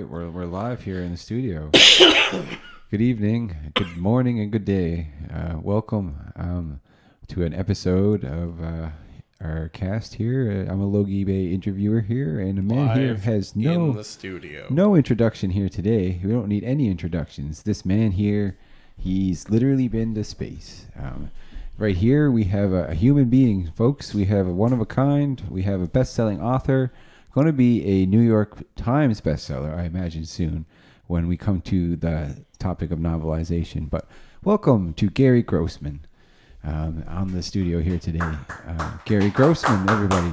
right, we're live here in the studio. Good evening, good morning, and good day. Welcome to an episode of our cast here. I'm a Logy Bay interviewer here, and a man live here has in the studio. no introduction here today. We don't need any introductions. This man here, he's literally been to space. Right here, we have a human being, folks. We have a one of a kind. We have a best-selling author. Going to be a New York Times bestseller, I imagine, soon when we come to the topic of novelization. But welcome to Garry Grossman on the studio here today. Garry Grossman, everybody.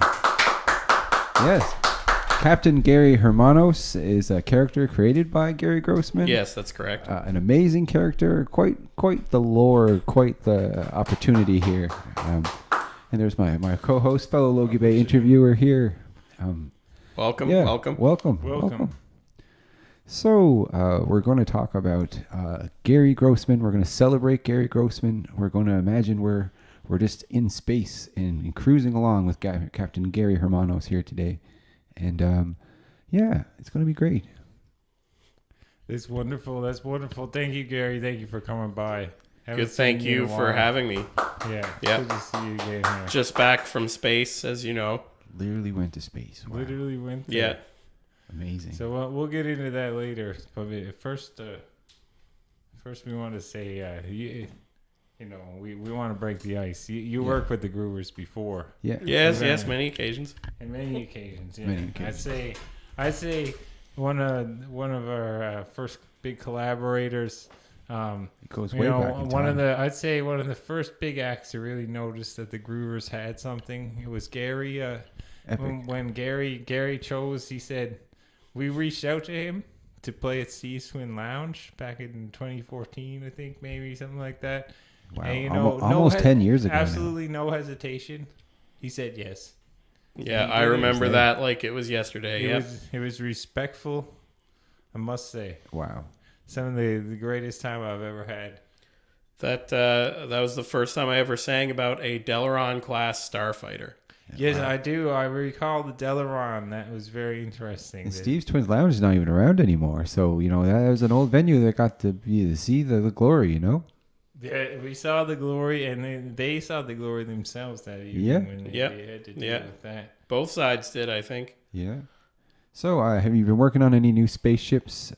Yes. Captain Garry Hermanos is a character created by Garry Grossman. Yes, that's correct. An amazing character, quite the lore, quite the opportunity here. And there's my co-host, fellow Logy Bay interviewer here. Welcome. So we're going to talk about Garry Grossman. We're going to celebrate Garry Grossman. We're going to imagine we're just in space and cruising along with Captain Garry Hermanos here today. And it's going to be great. That's wonderful. Thank you, Garry. Thank you for coming by. Thank you for having me. Yeah. Yep. Good to see you again here. Just back from space, as you know. Literally went to space. Wow. Literally went there. Yeah. Amazing. So we'll get into that later. But first we want to say, we want to break the ice. You worked with the Groovers before. Yeah. Yes, many occasions. And many occasions. Yeah. Many occasions. I'd say one of our first big collaborators. It goes way back in time. I'd say one of the first big acts to really notice that the Groovers had something. It was Garry. When Garry chose, he said, we reached out to him to play at Steve's Twin Lounge back in 2014, I think, maybe something like that. Wow, and, almost 10 years ago. Absolutely no hesitation. He said yes. Yeah, I remember that like it was yesterday. It was respectful, I must say. Wow. Some of the greatest time I've ever had. That was the first time I ever sang about a Delaron class starfighter. Yes, wow. I do. I recall the Delaron. That was very interesting. And Steve's Twins Lounge is not even around anymore. So, that was an old venue that got to see the glory, Yeah, we saw the glory, and they saw the glory themselves that evening when they had to deal with that. Both sides did, I think. Yeah. So, have you been working on any new spaceships?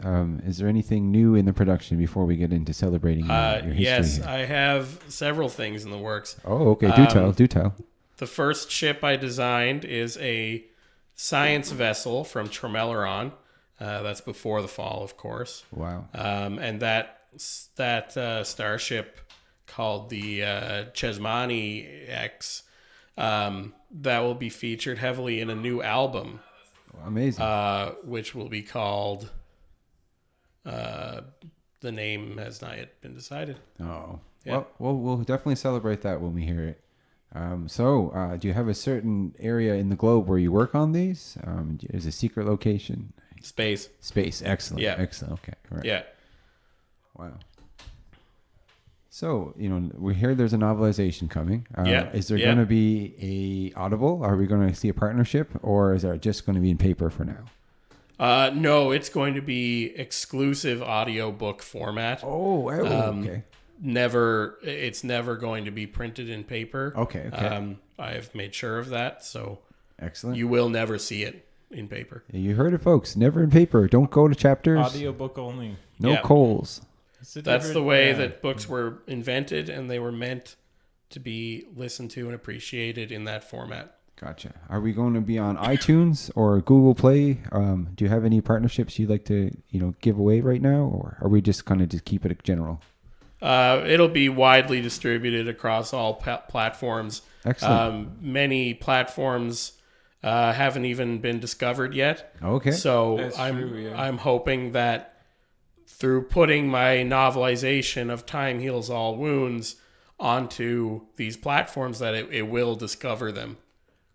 Is there anything new in the production before we get into celebrating your history? Yes, here? I have several things in the works. Oh, okay. Do tell. The first ship I designed is a science vessel from Tremelaron. That's before the fall, of course. Wow. And that starship called the Chesmani X that will be featured heavily in a new album. Amazing. Which will be called... the name has not yet been decided. Oh. Yeah. Well, we'll definitely celebrate that when we hear it. So, do you have a certain area in the globe where you work on these? Is a secret location? Space. Excellent. Yeah. Excellent. Okay. All right. Yeah. Wow. So, we hear there's a novelization coming. Is there going to be a Audible? Are we going to see a partnership, or is it just going to be in paper for now? No, it's going to be exclusive audiobook format. Okay. It's never going to be printed in paper. Okay. I've made sure of that, so excellent. You will never see it in paper. You heard it, folks. Never in paper. Don't go to chapters. Audiobook only. No Coles. That's the way that books were invented, and they were meant to be listened to and appreciated in that format. Gotcha. Are we going to be on iTunes or Google Play? Do you have any partnerships you'd like to, give away right now, or are we just kind of just keep it general? It'll be widely distributed across all platforms. Excellent. Many platforms haven't even been discovered yet. Okay. So I'm hoping that through putting my novelization of Time Heals All Wounds onto these platforms that it will discover them.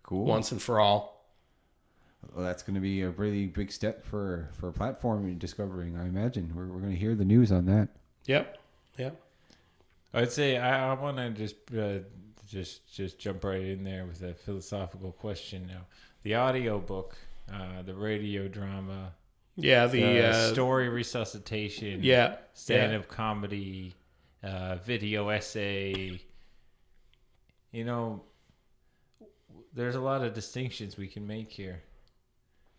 Cool. Once and for all. Well, that's going to be a really big step for platform discovering, I imagine. We're going to hear the news on that. Yep. I'd say I want to just jump right in there with a philosophical question now. The audio book, the radio drama, Yeah, the story resuscitation. Yeah, stand-up comedy, video essay. You know, there's a lot of distinctions we can make here.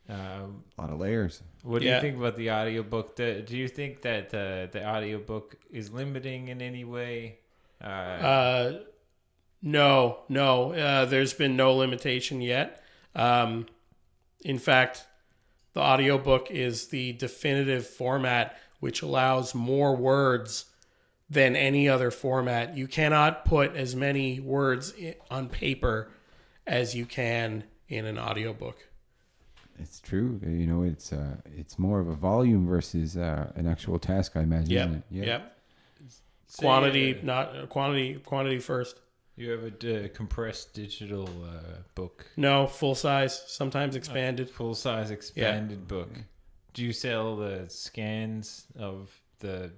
A lot of layers. What do you think about the audiobook? Do you think that the audiobook is limiting in any way? No. There's been no limitation yet. In fact, the audiobook is the definitive format, which allows more words than any other format. You cannot put as many words on paper as you can in an audiobook. It's true. You know, it's more of a volume versus an actual task, I imagine. Yep. Isn't it? Yep. Quantity, not quantity first. You have a compressed digital book. No, full size, sometimes expanded. Full size expanded book. Do you sell the scans of the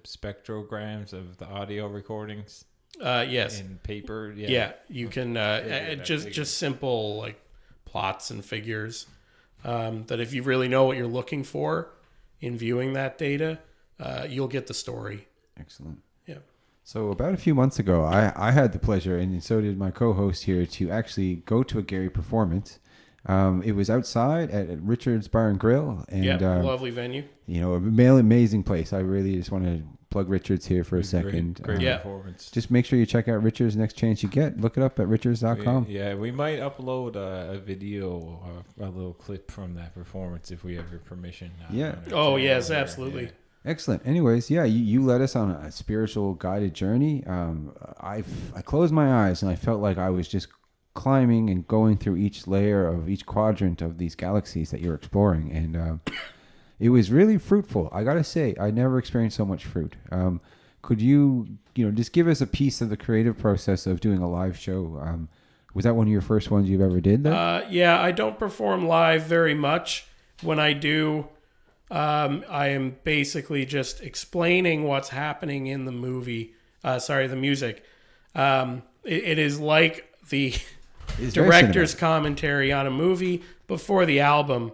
spectrograms of the audio recordings? Yes. In paper. Yeah, you can just simple like plots and figures. That if you really know what you're looking for in viewing that data, you'll get the story. Excellent. Yeah. So about a few months ago, I had the pleasure, and so did my co-host here, to actually go to a garry performance. It was outside at Richard's Bar and Grill, and lovely venue. You know, amazing place. I really just want to plug Richard's here for a second. Great performance. Just make sure you check out Richard's next chance you get. Look it up at richards.com. We might upload a video, a little clip from that performance if we have your permission. Yes, absolutely. Yeah. Excellent. Anyways, you led us on a spiritual guided journey. I closed my eyes and I felt like I was just climbing and going through each layer of each quadrant of these galaxies that you're exploring, and it was really fruitful. I gotta say, I never experienced so much fruit. Could you just give us a piece of the creative process of doing a live show? Was that one of your first ones you've ever did? I don't perform live very much. When I do, I am basically just explaining what's happening in the movie. The music. It is like the director's commentary on a movie before the album.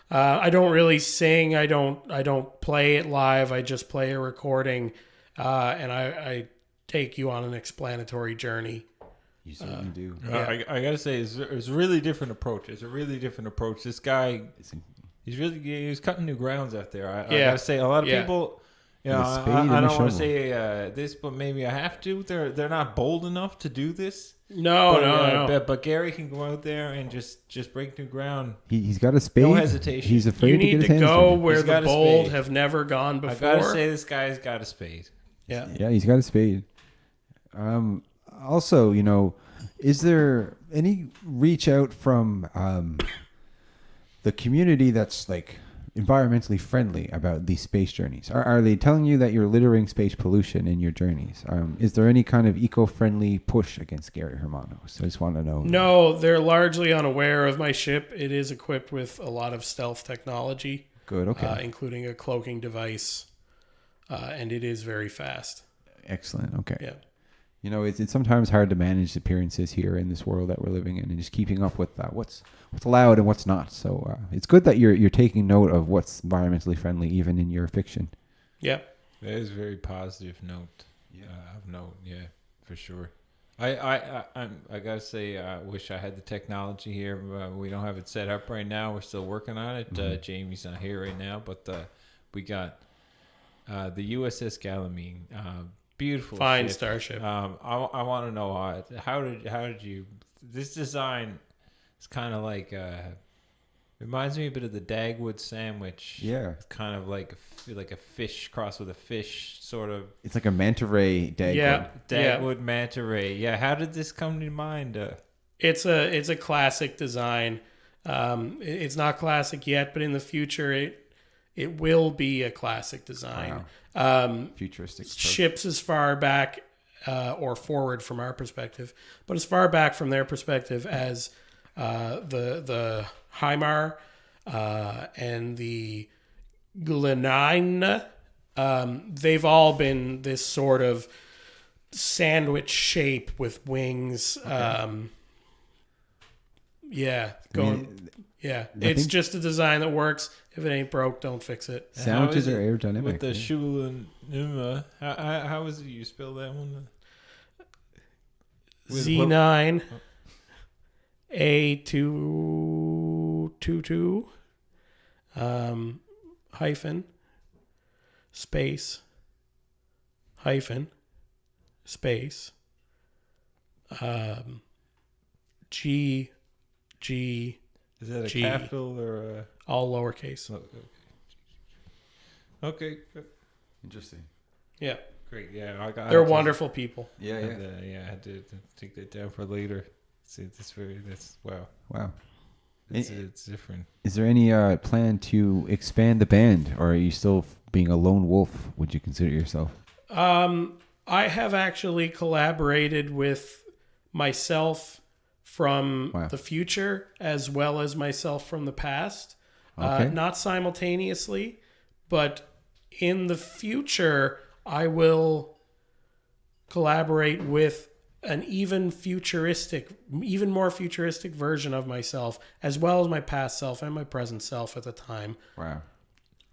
I don't really sing. I don't play it live. I just play a recording, and I take you on an explanatory journey. You certainly do. I gotta say, it's a really different approach. It's a really different approach. This guy, he's cutting new grounds out there. I gotta say, a lot of people. I don't want to say this, but maybe I have to. They're not bold enough to do this. No. But Garry can go out there and just break new ground. He's got a spade. No hesitation. He's afraid you to get need his to hands go dirty. where the bold have never gone before. I gotta say, this guy's got a spade. Yeah, he's got a spade. Also, is there any reach out from the community that's like environmentally friendly about these space journeys? Are they telling you that you're littering space pollution in your journeys? Is there any kind of eco-friendly push against Garry Hermanos? I just want to know. No, they're largely unaware of my ship. It is equipped with a lot of stealth technology. Good, okay. Including a cloaking device, and it is very fast. Excellent, okay. Yeah. It's sometimes hard to manage appearances here in this world that we're living in, and just keeping up with what's allowed and what's not. So it's good that you're taking note of what's environmentally friendly, even in your fiction. Yeah, that is a very positive note. For sure. I gotta say, I wish I had the technology here. We don't have it set up right now. We're still working on it. Mm-hmm. Jamie's not here right now, but we got the USS Galamine. Beautiful, fine ship. starship. I want to know how did you? This design is kind of like reminds me a bit of the Dagwood sandwich. Yeah, it's kind of like a fish crossed with a fish, sort of. It's like a manta ray Dagwood. Dagwood manta ray. Yeah, how did this come to mind? It's a classic design. It's not classic yet, but in the future it will be a classic design. Wow. Futuristic ships as far back or forward from our perspective, but as far back from their perspective as the Hymar and the Glenine. They've all been this sort of sandwich shape with wings. Okay. Yeah, I it's think- just a design that works. If it ain't broke, don't fix it. Sandwiches How are is it aerodynamic. with the yeah. Shulunuma. How is it you spell that one? With Z9 A222 hyphen space hyphen space G G Is that a G. capital or a? all lowercase. Okay. Interesting. Yeah, Great. Yeah, they're wonderful people. Yeah, yeah. I had to take that down for later. See, that's wow. Wow. It's different. Is there any plan to expand the band, or are you still being a lone wolf? Would you consider yourself? I have actually collaborated with myself from Wow. the future as well as myself from the past. Okay. Not simultaneously, but in the future, I will collaborate with an even more futuristic version of myself, as well as my past self and my present self at the time, Wow.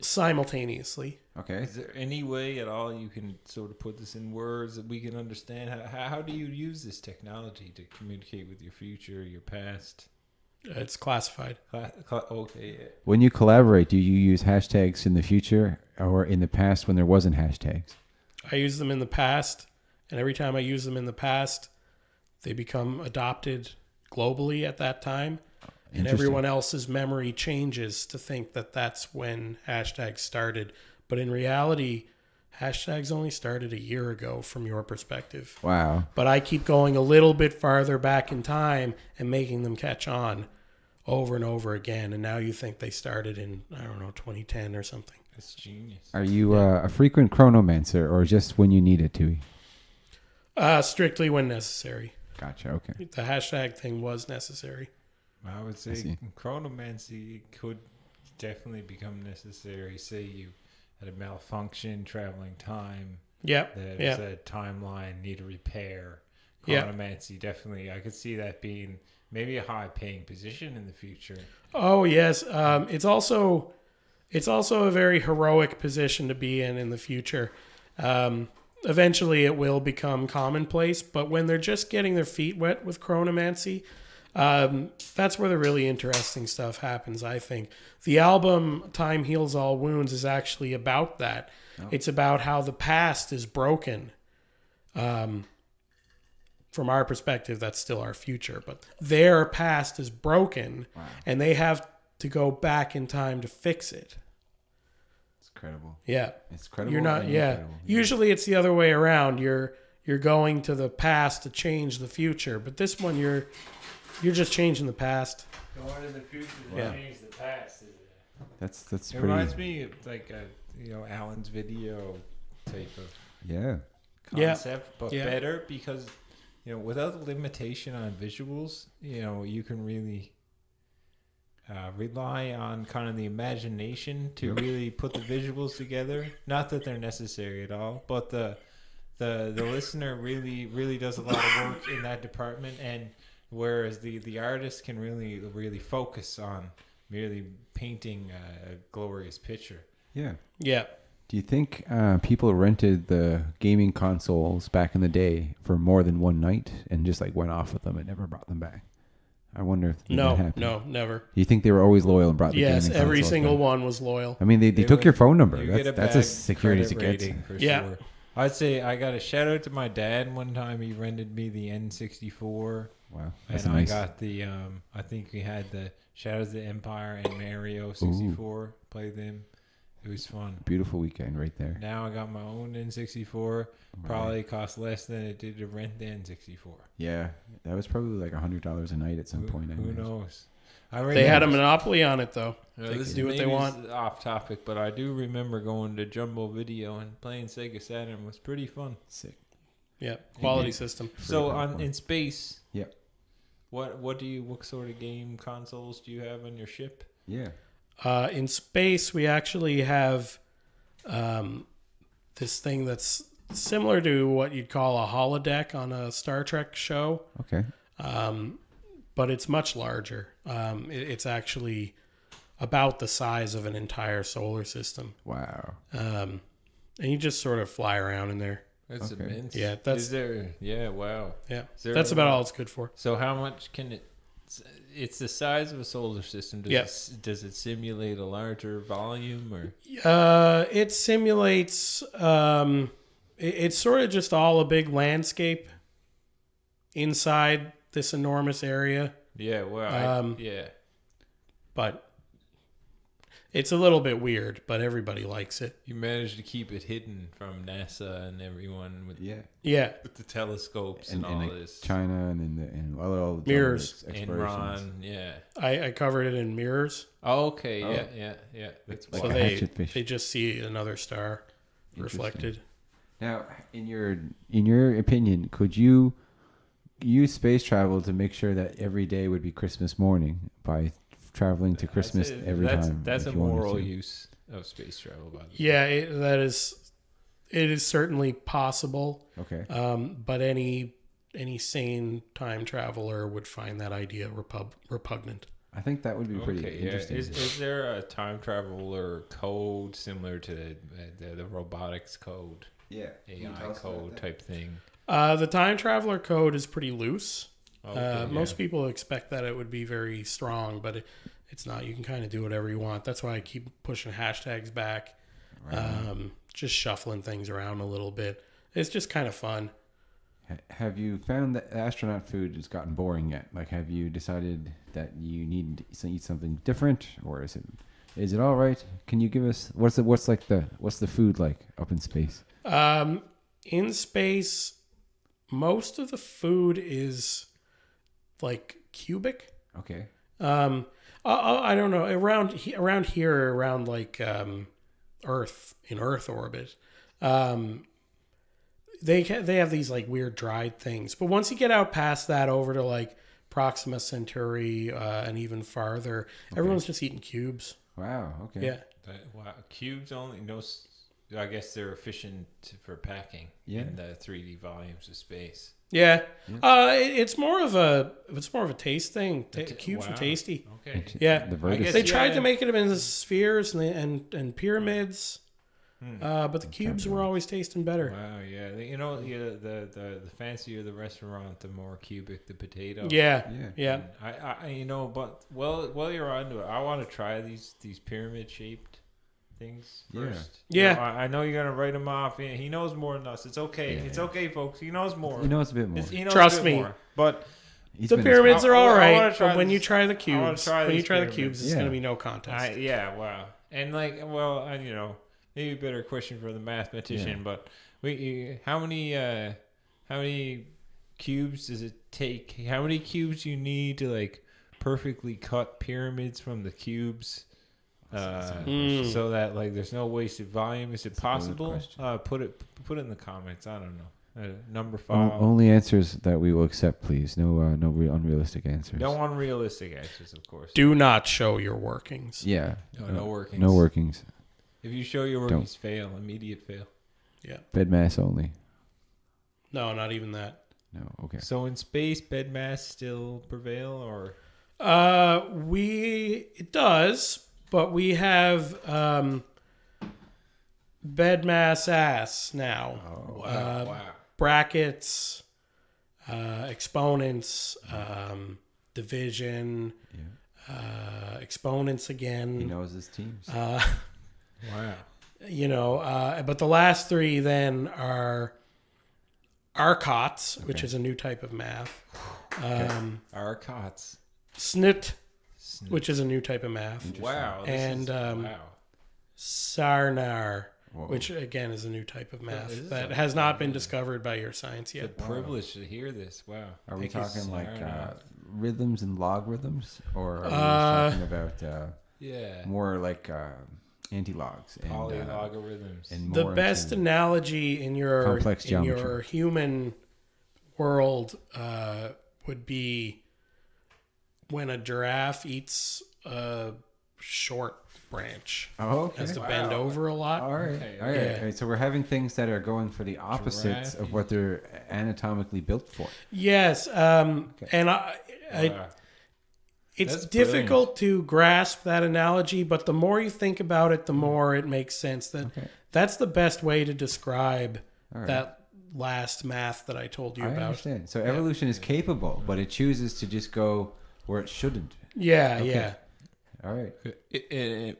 simultaneously. Okay. Is there any way at all you can sort of put this in words that we can understand? How do you use this technology to communicate with your future, your past? It's classified. Okay. Yeah. When you collaborate, do you use hashtags in the future or in the past when there wasn't hashtags? I use them in the past, and every time I use them in the past, they become adopted globally at that time. And Interesting. everyone else's memory changes to think that that's when hashtags started. But in reality, hashtags only started a year ago from your perspective. Wow. But I keep going a little bit farther back in time and making them catch on over and over again. And now you think they started in, 2010 or something. That's genius. Are you a frequent chronomancer or just when you need it to? Strictly when necessary. Gotcha. Okay. The hashtag thing was necessary. I would see. say chronomancy could definitely become necessary. Say you had a malfunction, traveling time. Yep. There's a timeline, need a repair. Yeah. Chronomancy, definitely. I could see that being maybe a high-paying position in the future. Oh yes, it's also a very heroic position to be in the future. Eventually, it will become commonplace, but when they're just getting their feet wet with chronomancy, that's where the really interesting stuff happens. I think the album "Time Heals All Wounds" is actually about that. Oh. It's about how the past is broken. From our perspective, that's still our future, but their past is broken, wow. And they have to go back in time to fix it. It's incredible. Yeah, it's incredible. You're not. Yeah. Incredible. Usually, it's the other way around. You're going to the past to change the future, but this one, you're just changing the past. Going to the future to change the past. That's it pretty. Reminds me of like Alan's video type of concept, but better because. Without the limitation on visuals, you can really rely on kind of the imagination to really put the visuals together. Not that they're necessary at all, but the listener really does a lot of work in that department, and whereas the artist can really focus on merely painting a glorious picture. Yeah. Yeah. Do you think people rented the gaming consoles back in the day for more than one night and just like went off with them and never brought them back? I wonder if that happened. No, never. Do you think they were always loyal and brought the gaming consoles? Yes, every single one was loyal. I mean, they took your phone number. You That's as security as it gets. For sure. I'd say I got a shout out to my dad one time. He rented me the N64. Wow, that's and nice. I got the I think we had the Shadows of the Empire and Mario 64. Ooh. Played them. It was fun. Beautiful weekend right there. Now I got my own N64. Right. Probably cost less than it did to rent the N64. Yeah, that was probably like $100 a night at some point. Who knows? They had a monopoly on it though. They can do what they want. Off topic, but I do remember going to Jumbo Video and playing Sega Saturn was pretty fun. Sick. Yeah, quality system. So in space. Yeah. What sort of game consoles do you have on your ship? Yeah. In space, we actually have this thing that's similar to what you'd call a holodeck on a Star Trek show. Okay. but it's much larger. It's actually about the size of an entire solar system. Wow. And you just sort of fly around in there. That's immense. Yeah, that's Is there? Yeah, wow. yeah. There That's about all it's good for. So how much can it? It's the size of a solar system. Does it simulate a larger volume or? It simulates. It's sort of just all a big landscape inside this enormous area. Yeah. Well. But it's a little bit weird, but everybody likes it. You managed to keep it hidden from NASA and everyone with with the telescopes and all like this. China and all the mirrors. explorations. Enron, yeah. I covered it in mirrors. Oh, okay, yeah. That's Like So a hatchetfish. they just see another star reflected. Now, in your opinion, could you use space travel to make sure that every day would be Christmas morning by traveling to Christmas every time? That's a if you wanted moral to? use of space travel, by the way. Yeah, it is certainly possible. Okay. But any sane time traveler would find that idea repugnant. I think that would be pretty Okay, interesting. Is there a time traveler code similar to the robotics code? Yeah. AI code type thing. The time traveler code is pretty loose. Most yeah. people expect that it would be very strong, but it's not. You can kind of do whatever you want. That's why I keep pushing hashtags back, just shuffling things around a little bit. It's just kind of fun. Have you found that astronaut food has gotten boring yet? Like, have you decided that you need to eat something different, or is it all right? Can you give us what's the food like up in space? In space, most of the food is like cubic. Okay. I don't know, around here, around like Earth, in Earth orbit. They have these like weird dried things, but once you get out past that over to like Proxima Centauri and even farther, everyone's just eating cubes. Wow. Okay. Yeah. Wow, cubes only. No, I guess they're efficient for packing in the 3D volumes of space. Yeah. It's more of a taste thing. Cubes are tasty. Okay. Yeah. They tried to make it in the spheres and pyramids. But the cubes were always tasting better. Wow, yeah. You know, the fancier the restaurant, the more cubic the potato. Yeah. And I you know, but while you're on to it, I want to try these pyramid shaped things first. Yeah. You know, I know you're gonna write him off. He knows more than us. It's okay. Yeah. It's okay, folks. He knows more. He knows a bit more. He knows Trust a bit me. more. But The pyramids are all right, but when you try try the cubes, it's Yeah. going to be no contest. wow. And like, well, and you know, maybe a better question for the mathematician, but how many cubes does it take? How many cubes you need to like perfectly cut pyramids from the cubes, so that like there's no wasted volume? Is it possible? Put it in the comments. I don't know. Number 5. Only answers that we will accept, please. No unrealistic answers. No unrealistic answers, of course. Do not show your workings. Yeah. No workings. No workings. If you show your workings, fail. Immediate fail. Yeah. Bed mass only. No, not even that. No. Okay. So in space, bed mass still prevail, or? It does, but we have bed mass ass now. Oh, wow. Brackets, exponents, division, exponents again. He knows his teams. Wow. But the last 3 then are arcots, which is a new type of math. Arcots. Snit, which is a new type of math. Wow. And Sarnar, which again is a new type of math that has not been discovered by your science yet. The privilege to hear this. Wow. Are we talking like rhythms and logarithms, or are we talking about more like anti-logs and polylogarithms? and The more best analogy in your complex geometry. your human world would be when a giraffe eats a short branch. Oh, okay. Has to bend over a lot. All right. Okay, All right. yeah. All right. So we're having things that are going for the opposites of what they're anatomically built for. Yes, and It's That's difficult to grasp that analogy, but the more you think about it, the more it makes sense. That's the best way to describe that last math that I told you I about. understand. So evolution is capable, but it chooses to just go where it shouldn't. Yeah, yeah. All right.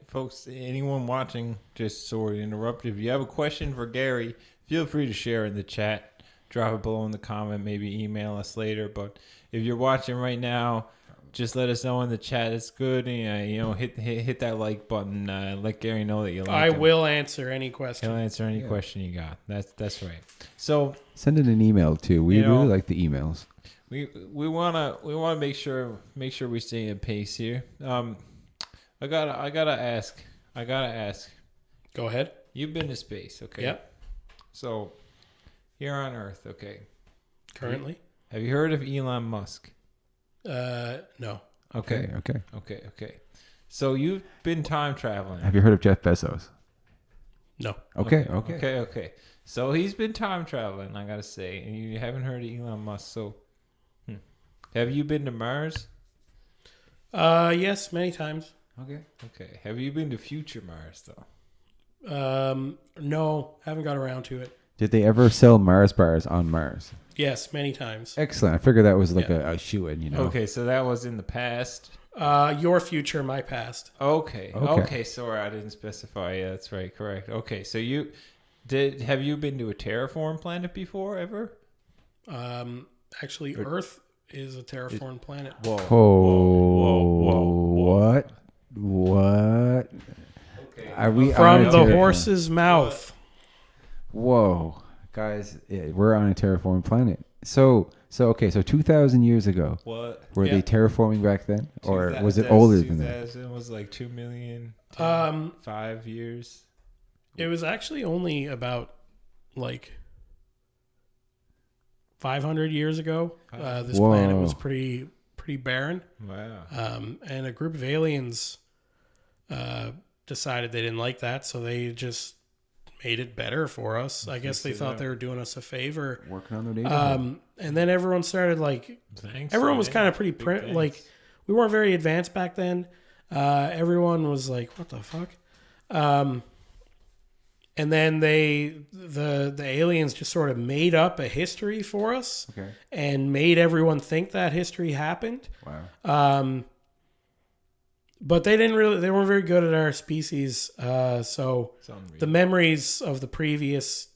Folks, anyone watching, just sorry to interrupt. If you have a question for Garry, feel free to share in the chat. Drop it below in the comment. Maybe email us later. But if you're watching right now, just let us know in the chat. It's good. And, hit that like button. Let Garry know that you like I him. will answer any question. He'll answer any question you got. That's right. So send in an email too. We really like the emails. We wanna make sure we stay in pace here. I gotta ask. Go ahead. You've been to space, okay? Yep. So here on Earth, okay. Currently? Have you heard of Elon Musk? No. Okay. So you've been time traveling. Have you heard of Jeff Bezos? No. Okay. So he's been time traveling, I gotta say, and you haven't heard of Elon Musk. So, have you been to Mars? Yes, many times. Okay. Have you been to future Mars though? No, haven't got around to it. Did they ever sell Mars bars on Mars? Yes, many times. Excellent. I figured that was like a shoe-in, Okay, so that was in the past. Your future, my past. Okay. Sorry, I didn't specify. Yeah, that's right. Correct. Okay, so have you been to a terraform planet before ever? Actually, Earth is a terraformed planet. Whoa. What? Okay. Are we From on a the terraform? horse's mouth. Whoa, guys, we're on a terraformed planet. So 2,000 years ago. What? Were they terraforming back then, or was it older than that? It was like 2 million. 5 years. It was actually only about like 500 years ago. This planet was pretty barren. Wow. And a group of aliens decided they didn't like that, so they just made it better for us. I guess they thought they were doing us a favor. Working on their neighborhood. And then everyone started everyone was kind of pretty we weren't very advanced back then. Everyone was like, what the fuck? And then the aliens just sort of made up a history for us and made everyone think that history happened. Wow. But they weren't very good at our species. So the memories of the previous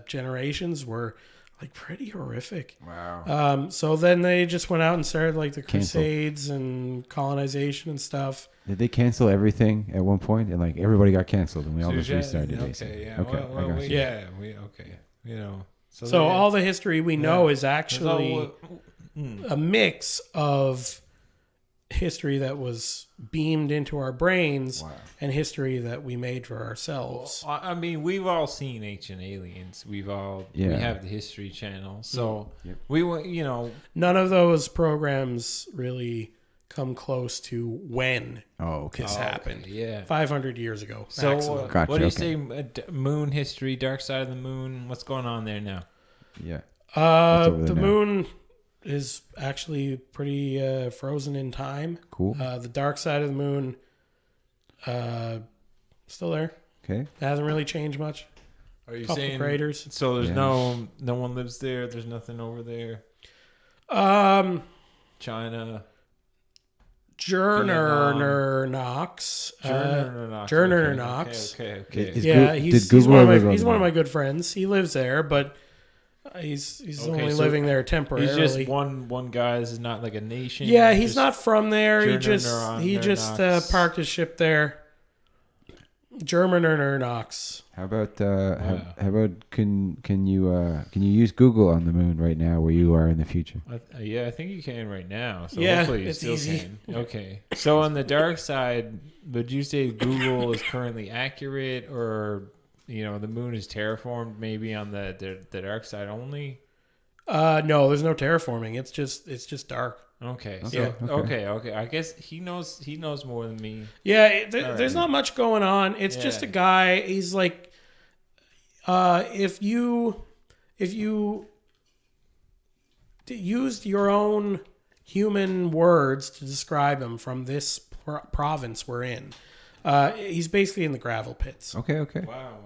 generations were like pretty horrific. Wow. So then they just went out and started like the Crusades and colonization and stuff. Did they cancel everything at one point, and like everybody got canceled, and we all just restarted? Okay, yeah. Okay. You know. So all the history we know is actually a mix of history that was beamed into our brains and history that we made for ourselves. Well, I mean, we've all seen Ancient Aliens. We have the History Channel. So none of those programs really come close to when this happened. 500 years ago. So maximum. what do you say? Moon history, dark side of the moon. What's going on there now? Yeah. The moon is actually pretty frozen in time. Cool. The dark side of the moon, still there. Okay. It hasn't really changed much. Are you Couple saying craters? So there's no one lives there. There's nothing over there. Journer China. Knox. Okay. He's one of my good friends. He lives there, but he's only living there temporarily. He's just one guy. This is not like a nation. Yeah, he's not from there. He just parked his ship there. Germaner Knox. How about can you use Google on the moon right now where you are in the future? I think you can right now. So yeah, hopefully you it's still easy. can. Okay. So on the dark side, would you say Google is currently accurate, or the moon is terraformed maybe on the dark side only? No, there's no terraforming. It's just dark. Okay. Okay. I guess he knows more than me. Yeah, there's not much going on. It's just a guy. He's like, if you used your own human words to describe him from this province we're in. He's basically in the gravel pits. Okay. Wow.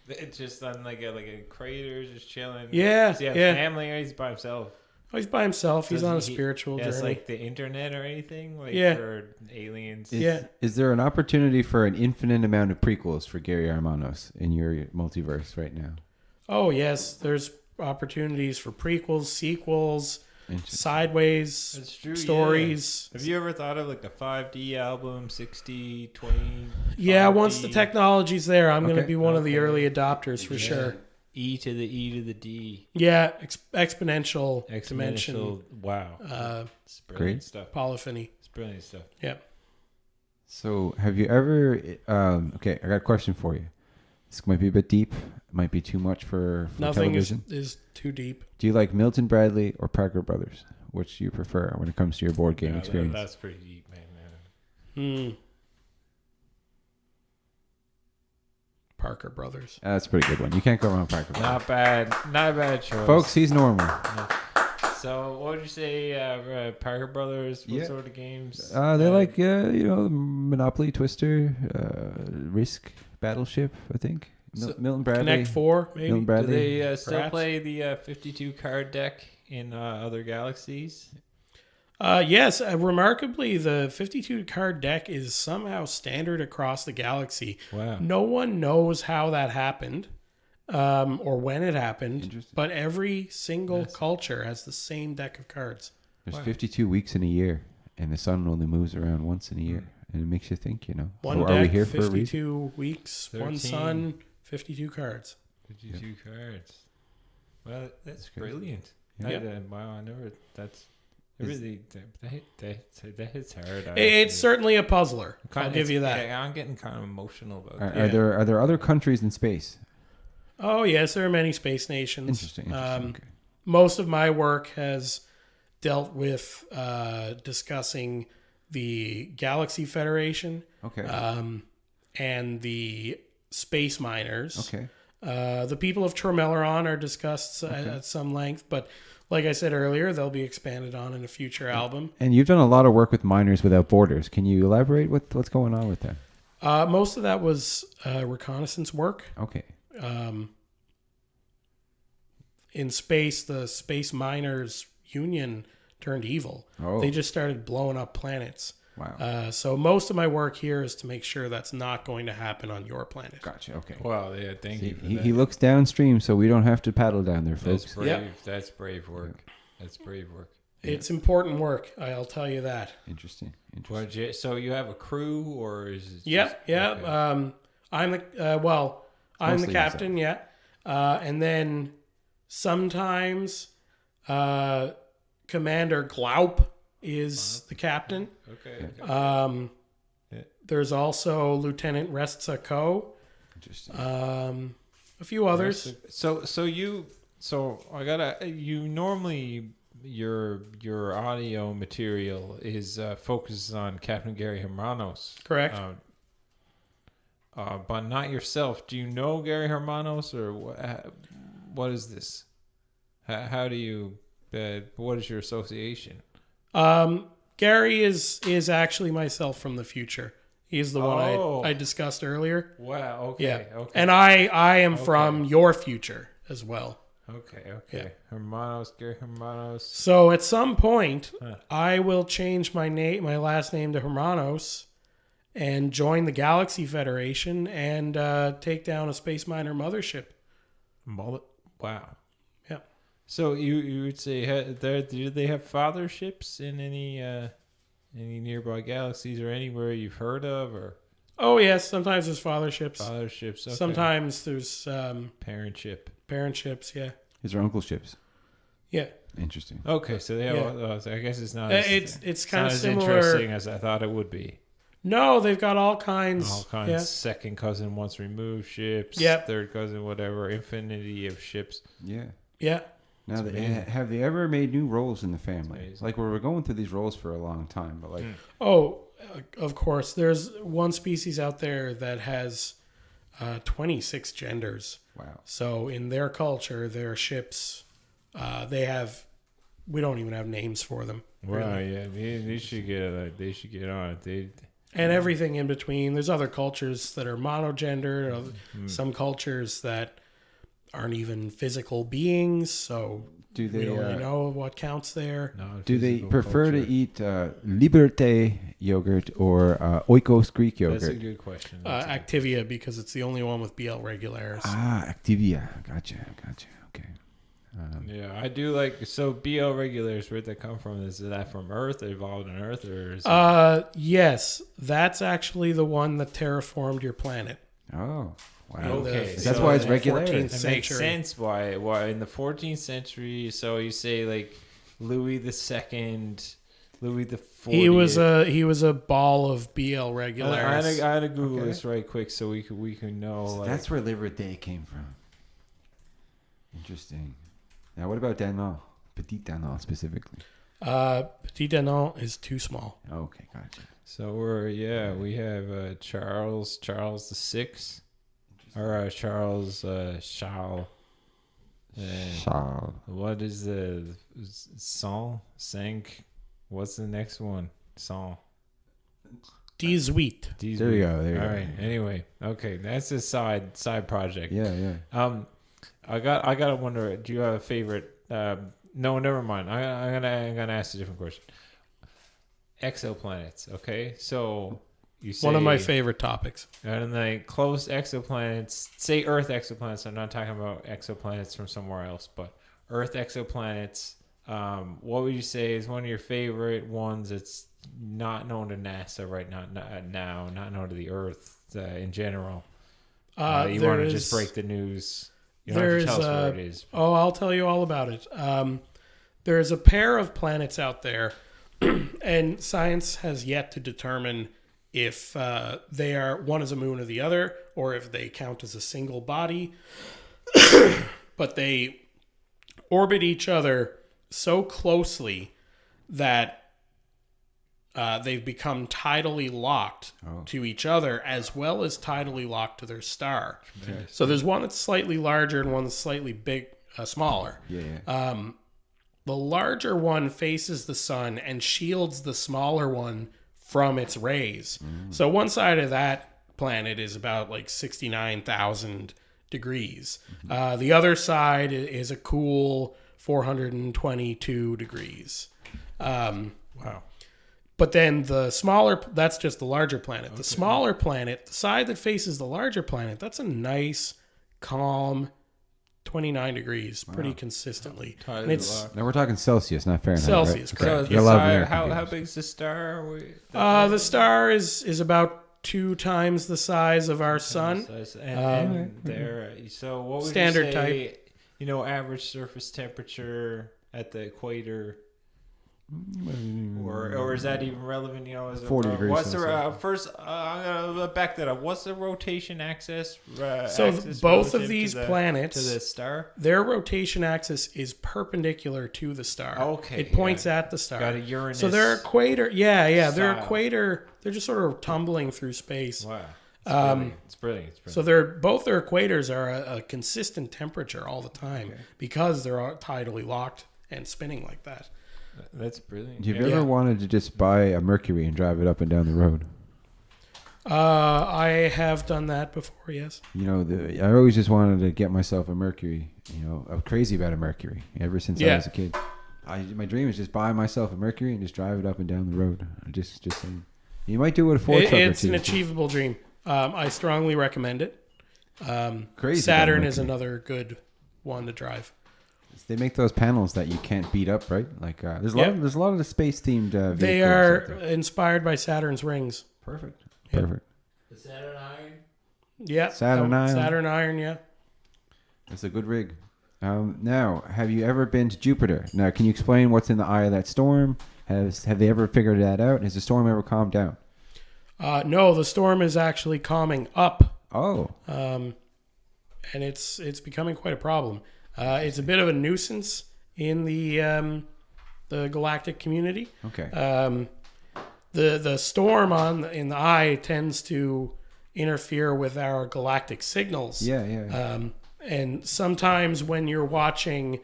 It's just on like a crater, just chilling. Yeah, Does he have yeah. family, or he's by himself? Oh, he's by himself. He's Does on a he- spiritual Yes, journey. like the internet or anything, like Yeah. for aliens. Is there an opportunity for an infinite amount of prequels for Gary Hermanos in your multiverse right now? Oh, yes. There's opportunities for prequels, sequels, Interesting. sideways That's true. stories. Yeah. Have you ever thought of like the 5D album, 60, 20? Yeah, 5D? once the technology's there, I'm going to Okay. be one of the Okay. early adopters for Yeah. sure. E to the D. Yeah, exponential dimension Exponential. Wow. It's brilliant Great. stuff. polyphony. It's brilliant stuff. Yeah. So, have you ever? Okay, I got a question for you. This might be a bit deep. It might be too much for Nothing television. is too deep. Do you like Milton Bradley or Parker Brothers? Which do you prefer when it comes to your board game Yeah, experience? That's pretty deep, man. Parker Brothers. That's a pretty good one. You can't go wrong with Parker Brothers. Not bad. Not a bad choice. Folks, he's normal. So, what would you say, Parker Brothers? What Yeah. sort of games? They like Monopoly, Twister, Risk, Battleship. I think Milton Bradley. Connect 4, maybe. Milton Do Bradley. they still perhaps? play the 52 card deck in other galaxies? Yes, remarkably, the 52 card deck is somehow standard across the galaxy. Wow. No one knows how that happened or when it happened, Interesting. but every single culture has the same deck of cards. There's Wow. 52 weeks in a year, and the sun only moves around once in a year, and it makes you think. One so are we deck, here for a reason? 52 weeks, 13. one sun, 52 cards. 52 cards. Well, that's good. brilliant. Yeah. Wow, I never. That's really that hits hard. It's certainly a puzzler. I'll give you that. Yeah, I'm getting kind of emotional about Are, that. are there other countries in space? Oh, yes, there are many space nations. Interesting. Okay. Most of my work has dealt with discussing the Galaxy Federation Okay. and the space miners. Okay. The people of Tromeleron are discussed at some length, but like I said earlier, they'll be expanded on in a future album. And you've done a lot of work with Miners Without Borders. Can you elaborate what's going on with that? Most of that was reconnaissance work. Okay. In space, the Space Miners Union turned evil. Oh. They just started blowing up planets. Wow. So most of my work here is to make sure that's not going to happen on your planet. Gotcha. Okay. Wow, yeah, thank you for that. He looks downstream, so we don't have to paddle down there, That's folks. brave. Yeah. That's brave work. That's brave work. It's important work, I'll tell you that. Interesting. So you have a crew, or is it? Yeah, just, yeah. okay. I'm the I'm the Mostly captain. Yeah, and then sometimes Commander Glaup is the captain. Okay. There's also Lieutenant Restsa Ko. Interesting. A few others. So I gotta. You normally your audio material is focuses on Captain Gary Hermanos. Correct. But not yourself. Do you know Gary Hermanos, or what is this? How do you? What is your association? Gary is actually myself from the future. He's the one I discussed earlier. Wow. Okay. Yeah. Okay. And I am from your future as well. Okay. Yeah. Hermanos, Gary Hermanos. So at some point, I will change my last name to Hermanos, and join the Galaxy Federation and take down a space miner mothership. Wow. Yeah. So you would say do they have fatherships in any nearby galaxies or anywhere you've heard of, or Oh yes, sometimes there's fatherships. fatherships? Okay. Sometimes there's parentship. parentships. Yeah. His are uncleships. Yeah. Interesting. Okay, so they have. Yeah. I guess it's not. It's kind of as similar. interesting as I thought it would be. No, they've got all kinds. All kinds. Yeah. Second cousin once removed ships. Yep. Third cousin, whatever. Infinity of ships. Yeah. Yeah. Now, amazing. have they ever made new roles in the family? amazing. Like, we're going through these roles for a long time, but like, Oh, of course. There's one species out there that has 26 genders. wow. So in their culture, their ships, they have we don't even have names for them. Wow, really. yeah, they should get on it. And everything in between. There's other cultures that are monogender, some cultures that aren't even physical beings, so Do we they don't really know what counts there. do they prefer to eat Liberté yogurt or Oikos Greek yogurt? That's a good question. Activia, because it's the only one with BL regularis. Activia. Gotcha. Okay. Yeah, I do like. So BL regulars, where'd that come from? Is that from Earth? Evolved on Earth, or is Yes, that's actually the one that terraformed your planet. Oh, wow. Okay, That's so why it's the regular. 14th It makes century. sense why in the 14th century. So you say like Louis II, Louis the 40th. He was a ball of BL I regularis. had to Google Okay. this right quick so we can know. So Like, that's where Liberté came from. Interesting. Now, what about Danone? Petit Danone specifically. Petit Denon is too small. Okay, gotcha. so we have Charles VI, or Charles Charles. What is the Sank? What's the next one? 18. There you go. All right. Anyway, okay, that's a side project. Yeah. I gotta wonder. Do you have a favorite? No, never mind. I'm gonna ask a different question. Exoplanets. Okay, so you say One of my favorite topics. and like close exoplanets. Say Earth exoplanets. I'm not talking about exoplanets from somewhere else, but Earth exoplanets. What would you say is one of your favorite ones that's not known to NASA right now? Not known to the Earth in general. You want to just break the news. You don't have to tell us where it is. Oh, I'll tell you all about it. There's a pair of planets out there, and science has yet to determine if they are one is a moon of the other, or if they count as a single body. But they orbit each other so closely that they've become tidally locked to each other, as well as tidally locked to their star. Tremendous. So there's one that's slightly larger and one that's slightly smaller. Yeah. The larger one faces the sun and shields the smaller one from its rays. So one side of that planet is about like 69,000 degrees. The other side is a cool 422 degrees. Wow. But then that's just the larger planet. The smaller planet, the side that faces the larger planet, that's a nice, calm 29 degrees pretty consistently. And it's Now we're talking Celsius, not Fahrenheit. Celsius, right? correct. So You're the allowed star, American how viewers. big is the star? the star is about 2 times the size of our sun. And there. So what would Standard you say? type. You know, average surface temperature at the equator. Or is that even relevant? You know, is 40 degrees What's the Celsius. first? I'm gonna back that up. What's the rotation axis? So axis both relative of these to planets, the star. their rotation axis is perpendicular to the star. Okay, It points at the star. Got a Uranus. So their equator, their style. equator, they're just sort of tumbling through space. Wow. It's brilliant. So both their equators are a consistent temperature all the time because they're all tidally locked and spinning like that. That's brilliant. Have you ever wanted to just buy a Mercury and drive it up and down the road? I have done that before, yes. You know, I always just wanted to get myself a Mercury. You know, I'm crazy about a Mercury ever since I was a kid. My dream is just buy myself a Mercury and just drive it up and down the road. Just saying. You might do it with a Ford truck or It's two. an achievable dream. I strongly recommend it. Crazy Saturn about is Mercury. another good one to drive. They make those panels that you can't beat up, right? Like there's a lot of the space themed vehicles. They out are there. inspired by Saturn's rings. Perfect. Yep. Perfect. The Saturn Iron. Yeah. Saturn Iron. Saturn Iron, yeah. It's a good rig. Now, have you ever been to Jupiter? Now, can you explain what's in the eye of that storm? Have they ever figured that out? Has the storm ever calmed down? No, the storm is actually calming up. Oh. And it's becoming quite a problem. It's a bit of a nuisance in the galactic community. Okay. The storm in the eye tends to interfere with our galactic signals. Yeah. And sometimes when you're watching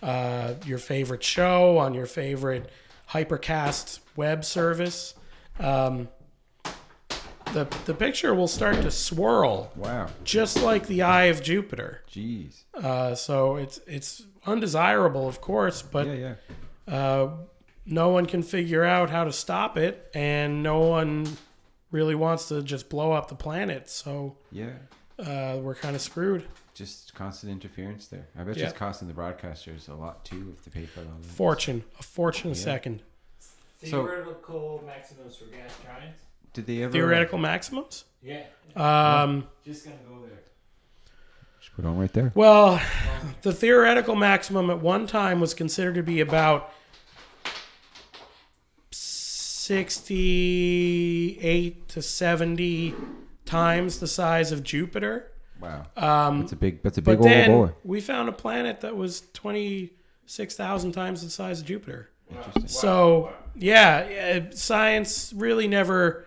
your favorite show on your favorite Hypercast web service. The picture will start to swirl. Wow. Just like the eye of Jupiter. Jeez. So it's undesirable, of course, but no one can figure out how to stop it, and no one really wants to just blow up the planet. So we're kind of screwed. Just constant interference there. I bet you it's costing the broadcasters a lot too if they pay for all that. A fortune a second. Theoretical maximums for gas giants. Did they ever Theoretical maximums? Yeah. Just gonna go there. Just put on right there. Well, the theoretical maximum at one time was considered to be about 68 to 70 times the size of Jupiter. Wow. That's a big But old then boy. we found a planet that was 26,000 times the size of Jupiter. Interesting. So, science really never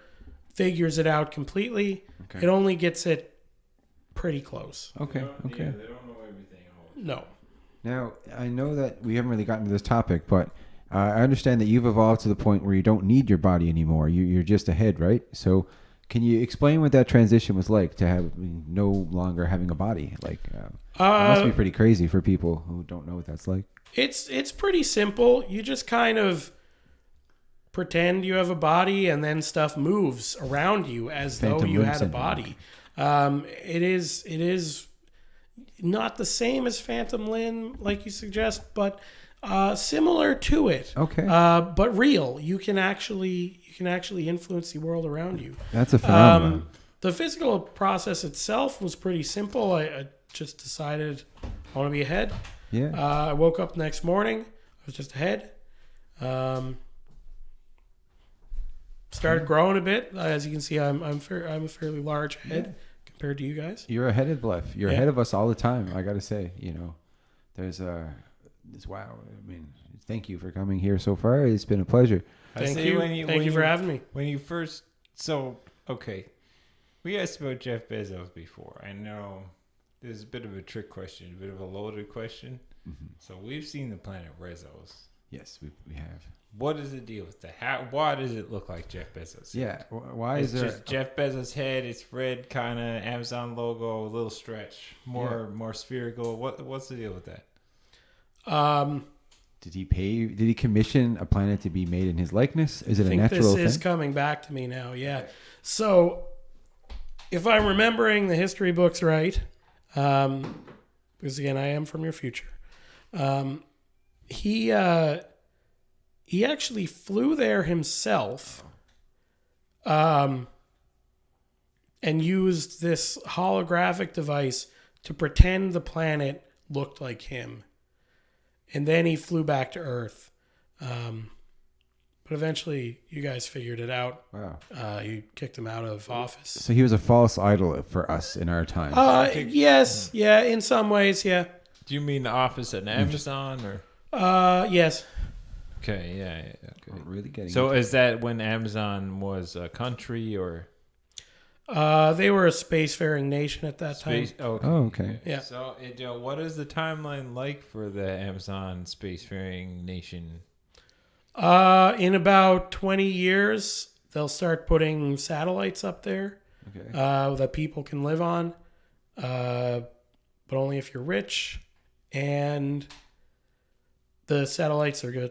figures it out completely. Okay. It only gets it pretty close. Okay. They don't know everything. No. Now, I know that we haven't really gotten to this topic, but I understand that you've evolved to the point where you don't need your body anymore. You're just a head, right? So can you explain what that transition was like to have no longer having a body? Like, it must be pretty crazy for people who don't know what that's like. It's pretty simple. You just kind of pretend you have a body, and then stuff moves around you as though you had a body. It is not the same as phantom limb, like you suggest, but similar to it. Okay. But real. You can actually influence the world around you. That's a phenomenon. The physical process itself was pretty simple. I just decided I want to be a head. Yeah. I woke up the next morning. I was just a head. Started growing a bit. As you can see, I'm a fairly large head compared to you guys. You're ahead of life. You're ahead of us all the time. I got to say, there's wow. I mean, thank you for coming here so far. It's been a pleasure. Thank you. Thank you for having me. When you first, we asked about Jeff Bezos before. I know this is a bit of a trick question, a bit of a loaded question. Mm-hmm. So we've seen the planet Rezos. Yes, we have. What is the deal with that? Why does it look like Jeff Bezos? Yeah. Why is it's there just Jeff Bezos' head? It's red, kind of Amazon logo, a little stretch, more spherical. What's the deal with that? Did he commission a planet to be made in his likeness? Is it a natural thing? This is coming back to me now. Yeah. So, if I'm remembering the history books right, because again, I am from your future. He actually flew there himself, and used this holographic device to pretend the planet looked like him. And then he flew back to Earth. But eventually, you guys figured it out. Wow. You kicked him out of office. So he was a false idol for us in our time. Yes. Yeah, in some ways, yeah. Do you mean the office at Amazon or? Yes. Okay, yeah. Okay. Really getting So is that when Amazon was a country or? They were a spacefaring nation at that time. Okay. Oh, okay. Yeah. So, what is the timeline like for the Amazon spacefaring nation? In about 20 years, they'll start putting satellites up there that people can live on, but only if you're rich. And the satellites are going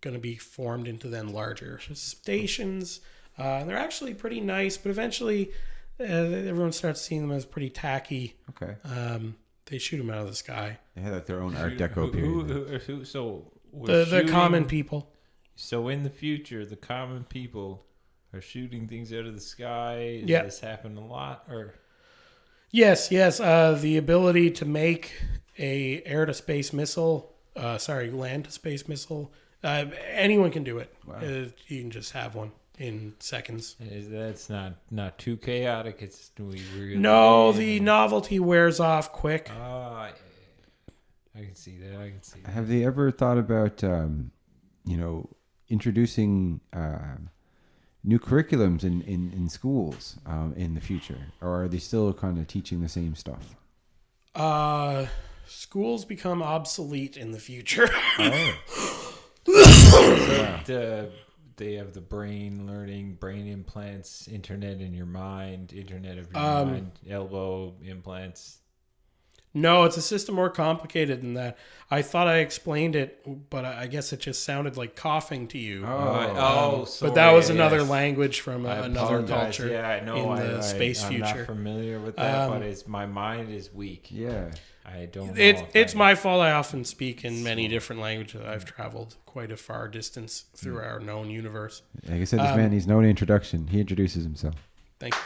to be formed into then larger stations. And they're actually pretty nice, but eventually everyone starts seeing them as pretty tacky. Okay. They shoot them out of the sky. They had like their own Art Deco period. The common people. So in the future, the common people are shooting things out of the sky. Does this happen a lot? Or Yes. The ability to make a air-to-space missile, land-to-space missile, anyone can do it. Wow. You can just have one in seconds. That's not too chaotic. It's really the novelty wears off quick. I can see that. Have they ever thought about, introducing new curriculums in schools in the future? Or are they still kind of teaching the same stuff? schools become obsolete in the future. They have the brain learning, brain implants, internet in your mind, internet of your mind, elbow implants. No, it's a system more complicated than that. I thought I explained it, but I guess it just sounded like coughing to you. Sorry. But that was another yes. language from I another apologize. culture Yeah, I know. in the space I'm future. not familiar with that, but my mind is weak. Yeah. I don't know. It's my fault. I often speak in many different languages. I've traveled quite a far distance through our known universe. Like I said, this man needs no introduction. He introduces himself. Thank you.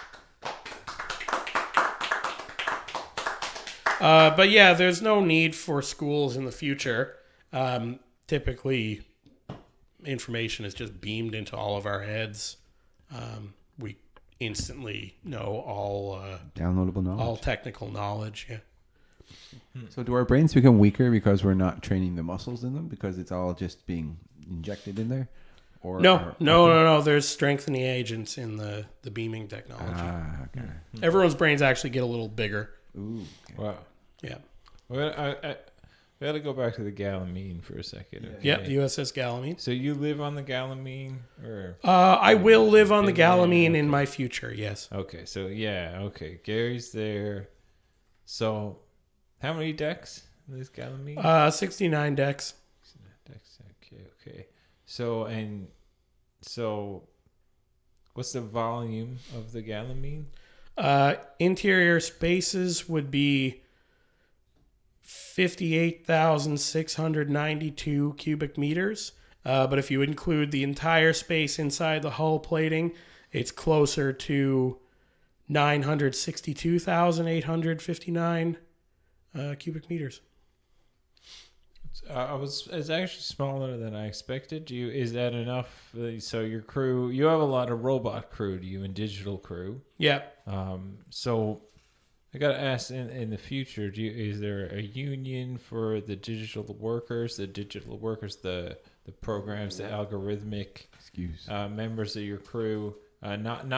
But yeah, there's no need for schools in the future. Typically, information is just beamed into all of our heads. We instantly know all Downloadable knowledge. all technical knowledge. Yeah. So do our brains become weaker because we're not training the muscles in them because it's all just being injected in there? Or No. There's strengthening agents in the beaming technology. Okay. Everyone's brains actually get a little bigger. Ooh. Okay. Wow. Yeah. Well, I got to go back to the Galamine for a second. Okay? Yep. USS Galamine. So you live on the Galamine, or I will live on the Been there, Galamine okay. in my future. Yes. okay? So yeah, okay. Gary's there. So how many decks in this Galamine? 69 decks. Decks. Okay. So what's the volume of the Galamine? Interior spaces would be 58,692 cubic meters. But if you include the entire space inside the hull plating, it's closer to 962,859 cubic meters. It's actually smaller than I expected. Is that enough? So your crew, you have a lot of robot crew, do you, and digital crew? Yeah. So I gotta ask, in the future, is there a union for the digital workers? The programs, the algorithmic members of your crew, not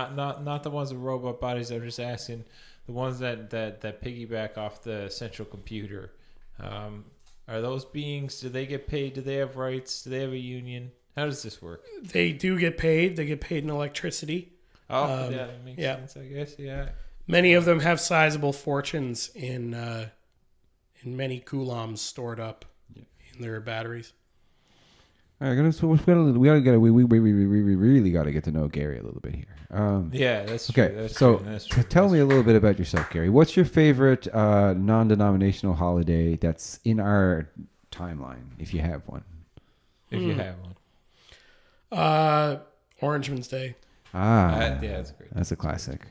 the ones with robot bodies. I'm just asking the ones that piggyback off the central computer. Are those beings? Do they get paid? Do they have rights? Do they have a union? How does this work? They do get paid. They get paid in electricity. Oh, yeah, that makes sense, I guess. Yeah. Many of them have sizable fortunes in many coulombs stored up in their batteries. All right, we really got to get to know Gary a little bit here. Yeah, that's true. Okay. That's So true. That's true. tell me a little bit about yourself, Gary. What's your favorite non-denominational holiday that's in our timeline, if you have one? If you have one. Orangeman's Day. Yeah, that's great. That's a classic.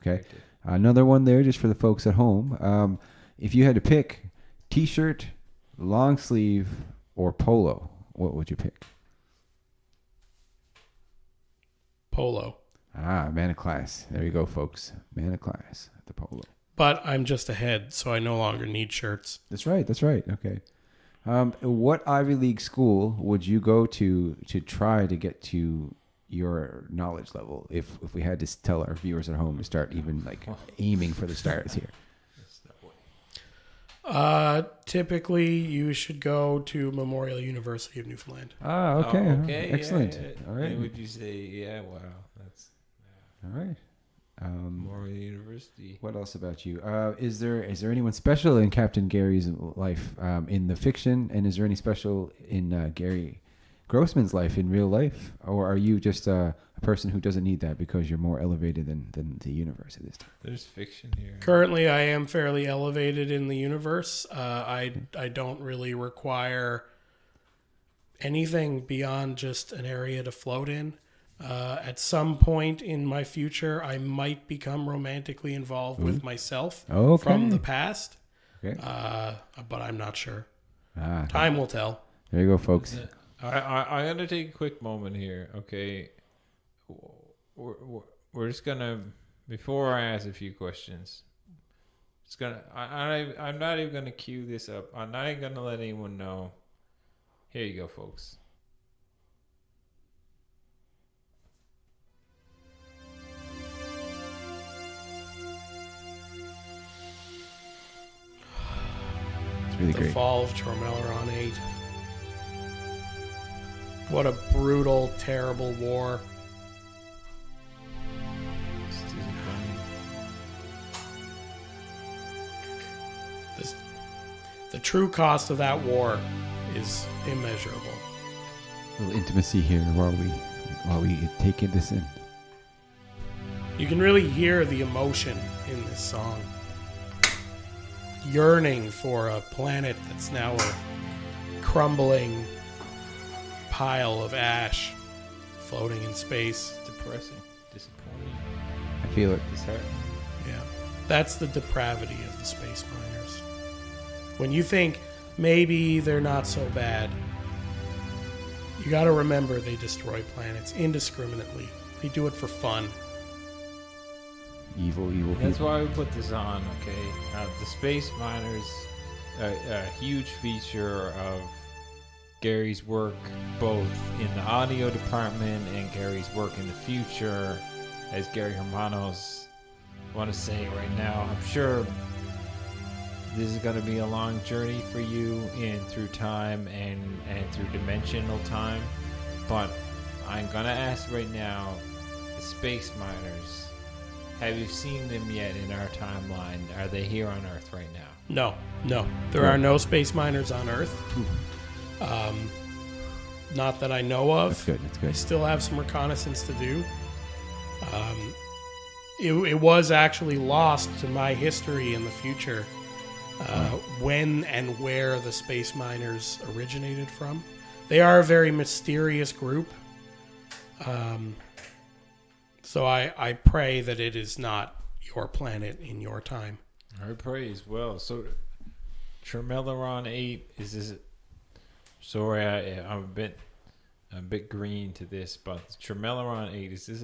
Okay. Another one there just for the folks at home. If you had to pick t-shirt, long sleeve, or polo, what would you pick? Polo. Man of class. There you go, folks. Man of class at the polo. But I'm just ahead, so I no longer need shirts. That's right. Okay. What Ivy League school would you go to try to get to your knowledge level if we had to tell our viewers at home to start even aiming for the stars here? Typically you should go to Memorial University of Newfoundland. Okay. Okay. Excellent. Yeah. All right. And would you say, yeah, wow, that's All right. Memorial University. What else about you? Is there anyone special in Captain Gary's life in the fiction, and is there any special in Gary Grossman's life in real life, or are you just a person who doesn't need that because you're more elevated than the universe at this time? There's fiction here. Currently, I am fairly elevated in the universe. I don't really require anything beyond just an area to float in. At some point in my future, I might become romantically involved with myself from the past. Okay. But I'm not sure. Ah, Time will tell. there you go, folks. I'm gonna take a quick moment here. Okay, we're just gonna, before I ask a few questions, it's gonna. I'm not even gonna cue this up. I'm not even gonna let anyone know. Here you go, folks. really The great. Fall of Tromeleron 8. What a brutal, terrible war. It's disappointing. The true cost of that war is immeasurable. A little intimacy here while we take this in. You can really hear the emotion in this song. Yearning for a planet that's now a crumbling pile of ash floating in space. Depressing. Disappointing. I feel it. Disheartening. Yeah. That's the depravity of the space miners. When you think maybe they're not so bad, you got to remember they destroy planets indiscriminately. They do it for fun. Evil That's people. why we put this on, okay? The Space Miners, a huge feature of Gary's work, both in the audio department and Gary's work in the future, as Gary Hermanos. I want to say right now, I'm sure this is going to be a long journey for you through time and through dimensional time, but I'm going to ask right now, the Space Miners, have you seen them yet in our timeline? Are they here on Earth right now? No. There are no space miners on Earth. Not that I know of. That's good. That's I good. still have some reconnaissance to do. It was actually lost to my history in the future when and where the space miners originated from. They are a very mysterious group. So I pray that it is not your planet in your time. I pray as well. So, Tromeleron 8 is this? Sorry, I'm a bit green to this, but Tromeleron 8 is this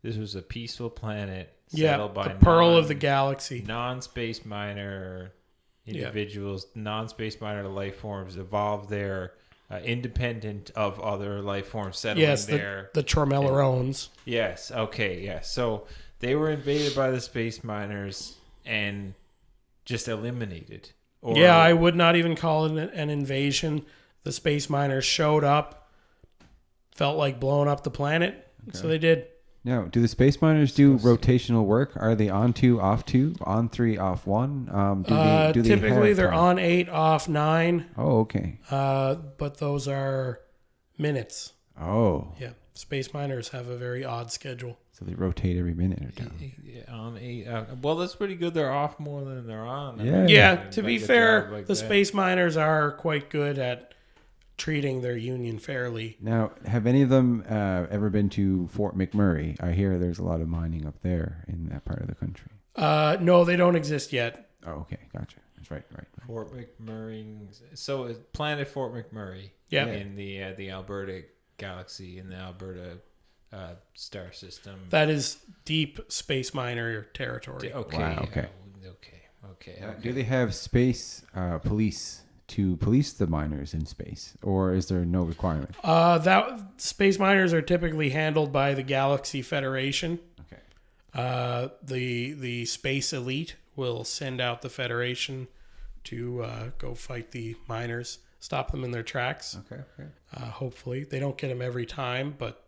This was a peaceful planet settled by the pearl of the galaxy. Non-space miner individuals, non-space miner life forms evolved there, independent of other life forms settling there. The Tromelerons. Yes. Okay. Yes. So they were invaded by the space miners and just eliminated. Or, I would not even call it an invasion. The space miners showed up, felt like blowing up the planet, so they did. Now, do the space miners do rotational work? Are they on 2, off 2, on 3, off 1? Do they typically, have they're time? on 8, off 9. Oh, okay. But those are minutes. Oh, Yeah, space miners have a very odd schedule. so they rotate every minute or two. on 8. Well, that's pretty good. They're off more than they're on. Yeah. Yeah, Like to be a job fair, like the that. space miners are quite good at treating their union fairly. Now, have any of them ever been to Fort McMurray? I hear there's a lot of mining up there in that part of the country. No, they don't exist yet. Oh, okay, gotcha. That's right. Fort McMurray. So it's Planet Fort McMurray. Yeah. In the Alberta galaxy, in the Alberta star system. That is deep space miner territory. Okay. Wow, okay. Okay. Now, do they have space police to police the miners in space, or is there no requirement? That space miners are typically handled by the Galaxy Federation. Okay. The space elite will send out the Federation to go fight the miners, stop them in their tracks. Okay. Hopefully, they don't get them every time, but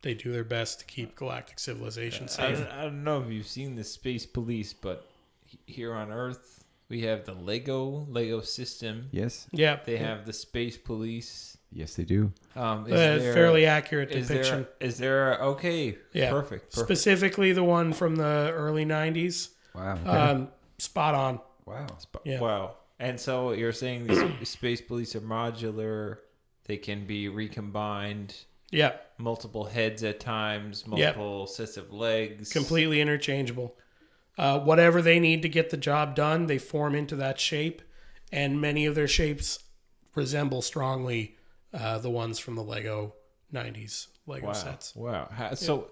they do their best to keep galactic civilization safe. I don't know if you've seen the space police, but here on Earth we have the Lego system. Yes. Yeah, They have the space police. Yes, they do. fairly accurate depiction. Is there okay? Yeah, Perfect. Specifically, the one from the early '90s. Wow. Okay. Spot on. Wow. Yeah. Wow. And so you're saying these space police are modular. They can be recombined. Yeah, Multiple heads at times. Multiple sets of legs. completely interchangeable. Whatever they need to get the job done, they form into that shape, and many of their shapes resemble strongly the ones from the Lego '90s Lego sets. Wow. So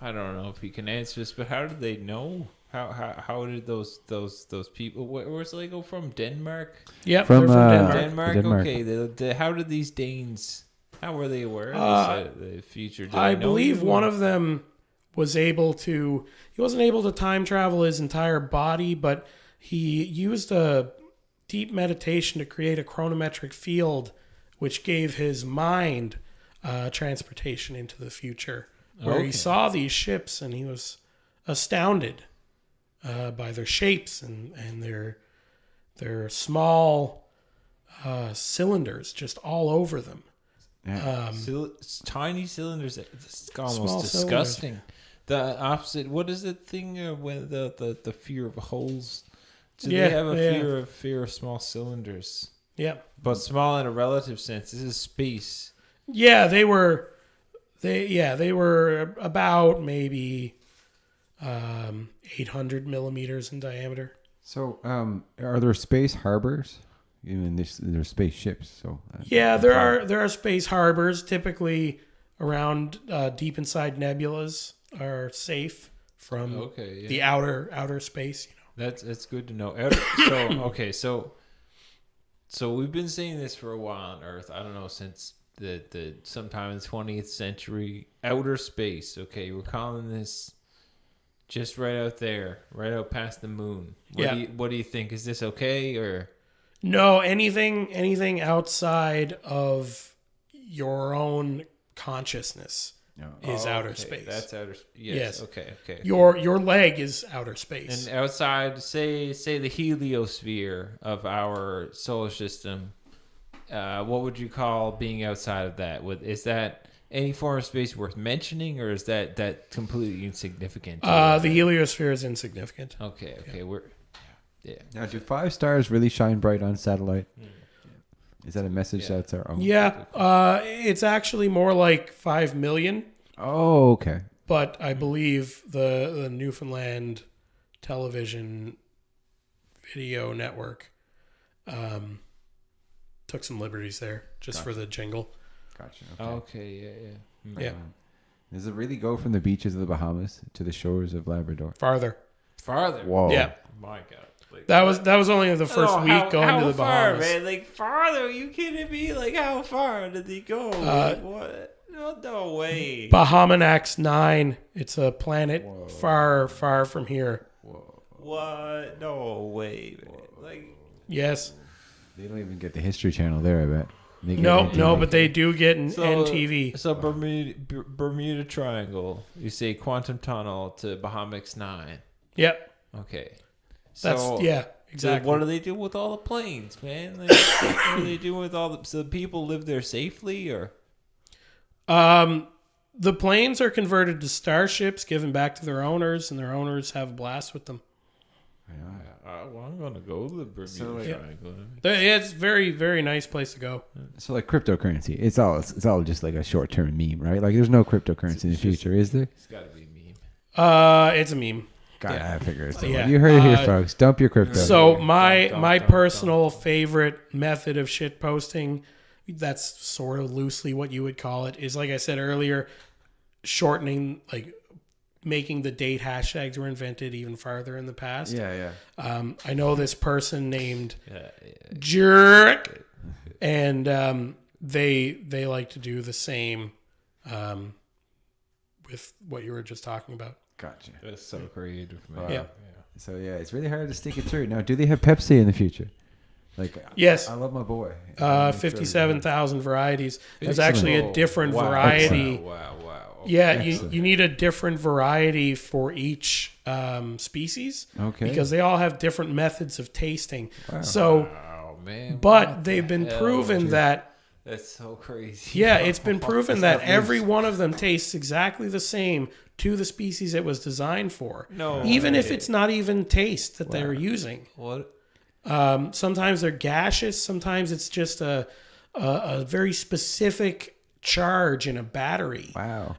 I don't know if you can answer this, but how did they know? How did those people? Where's Lego from? Denmark. Yep, From, they're from Denmark. Denmark. Denmark. Okay. How did these Danes? How were they aware of the future? Did I they know believe you? one of them was able to. He wasn't able to time travel his entire body, but he used a deep meditation to create a chronometric field, which gave his mind transportation into the future, where he saw these ships and he was astounded by their shapes and their small cylinders just all over them. Yeah. Tiny cylinders. It's almost Small disgusting. cylinders. The opposite. What is the thing when the fear of holes? Do Yeah, they have a yeah. fear of small cylinders? Yep. But small in a relative sense. This is space. Yeah, they were about maybe 800 millimeters in diameter. So, are there space harbors? Even there's space ships. So Yeah, there are space harbors. Typically, around deep inside nebulas are safe from the outer space. That's good to know. So we've been saying this for a while on Earth. I don't know, since the sometime in the 20th century, outer space. Okay, we're calling this just right out there, right out past the moon. What do you think? Is this okay or? No, anything outside of your own consciousness is outer space. That's outer. Yes. Okay. Your leg is outer space. And outside, say the heliosphere of our solar system, what would you call being outside of that? Is that any form of space worth mentioning, or is that completely insignificant? The heliosphere is insignificant. Okay. Yeah. Now, do 5 stars really shine bright on satellite? Is that a message that's our own? Yeah, it's actually more like 5 million. Oh, okay. But I believe the Newfoundland television video network took some liberties there just for the jingle. Gotcha. Okay. Yeah. Does it really go from the beaches of the Bahamas to the shores of Labrador? Farther. Whoa. Yeah. My God. Like, That was only the first week going to the far, Bahamas. man? Like farther? Are you kidding me? Like how far did they go? What? No way. Bahamax 9. It's a planet far from here. What? No way, man. Like Yes. They don't even get the History Channel there, I bet. They get No, NTV. but they do get an NTV. So Bermuda Triangle. You say quantum tunnel to Bahamax 9. Yep. Okay. That's So, exactly. What do they do with all the planes, man? Like, what are they doing with all the? So people live there safely, or? The planes are converted to starships, given back to their owners, and their owners have a blast with them. Well, I'm gonna go to the Bermuda Triangle. It's very, very nice place to go. So like cryptocurrency, it's all just like a short-term meme, right? Like there's no cryptocurrency in the future, is there? It's got to be a meme. It's a meme. God, I figured. So Yeah. You heard it here, folks. Dump your crypto. So my personal favorite method of shit posting, that's sort of loosely what you would call it, is like I said earlier, shortening, like making the date hashtags were invented even farther in the past. Yeah. I know this person named Jerk, and they like to do the same with what you were just talking about. Gotcha. That's so creative, man. Wow. Yeah. So yeah, it's really hard to stick it through. Now, do they have Pepsi in the future? Like, Yes. I love my boy. 57,000 varieties. There's Excellent. actually a different variety. Wow. Yeah, Excellent. you need a different variety for each species. Okay. Because they all have different methods of tasting. Wow. So, Wow, man. but they've been proven that, That's so crazy. yeah, it's been proven that every one of them tastes exactly the same to the species it was designed for. No even if way. it's not even taste that they're using. What? Sometimes they're gaseous. Sometimes it's just a very specific charge in a battery. Wow.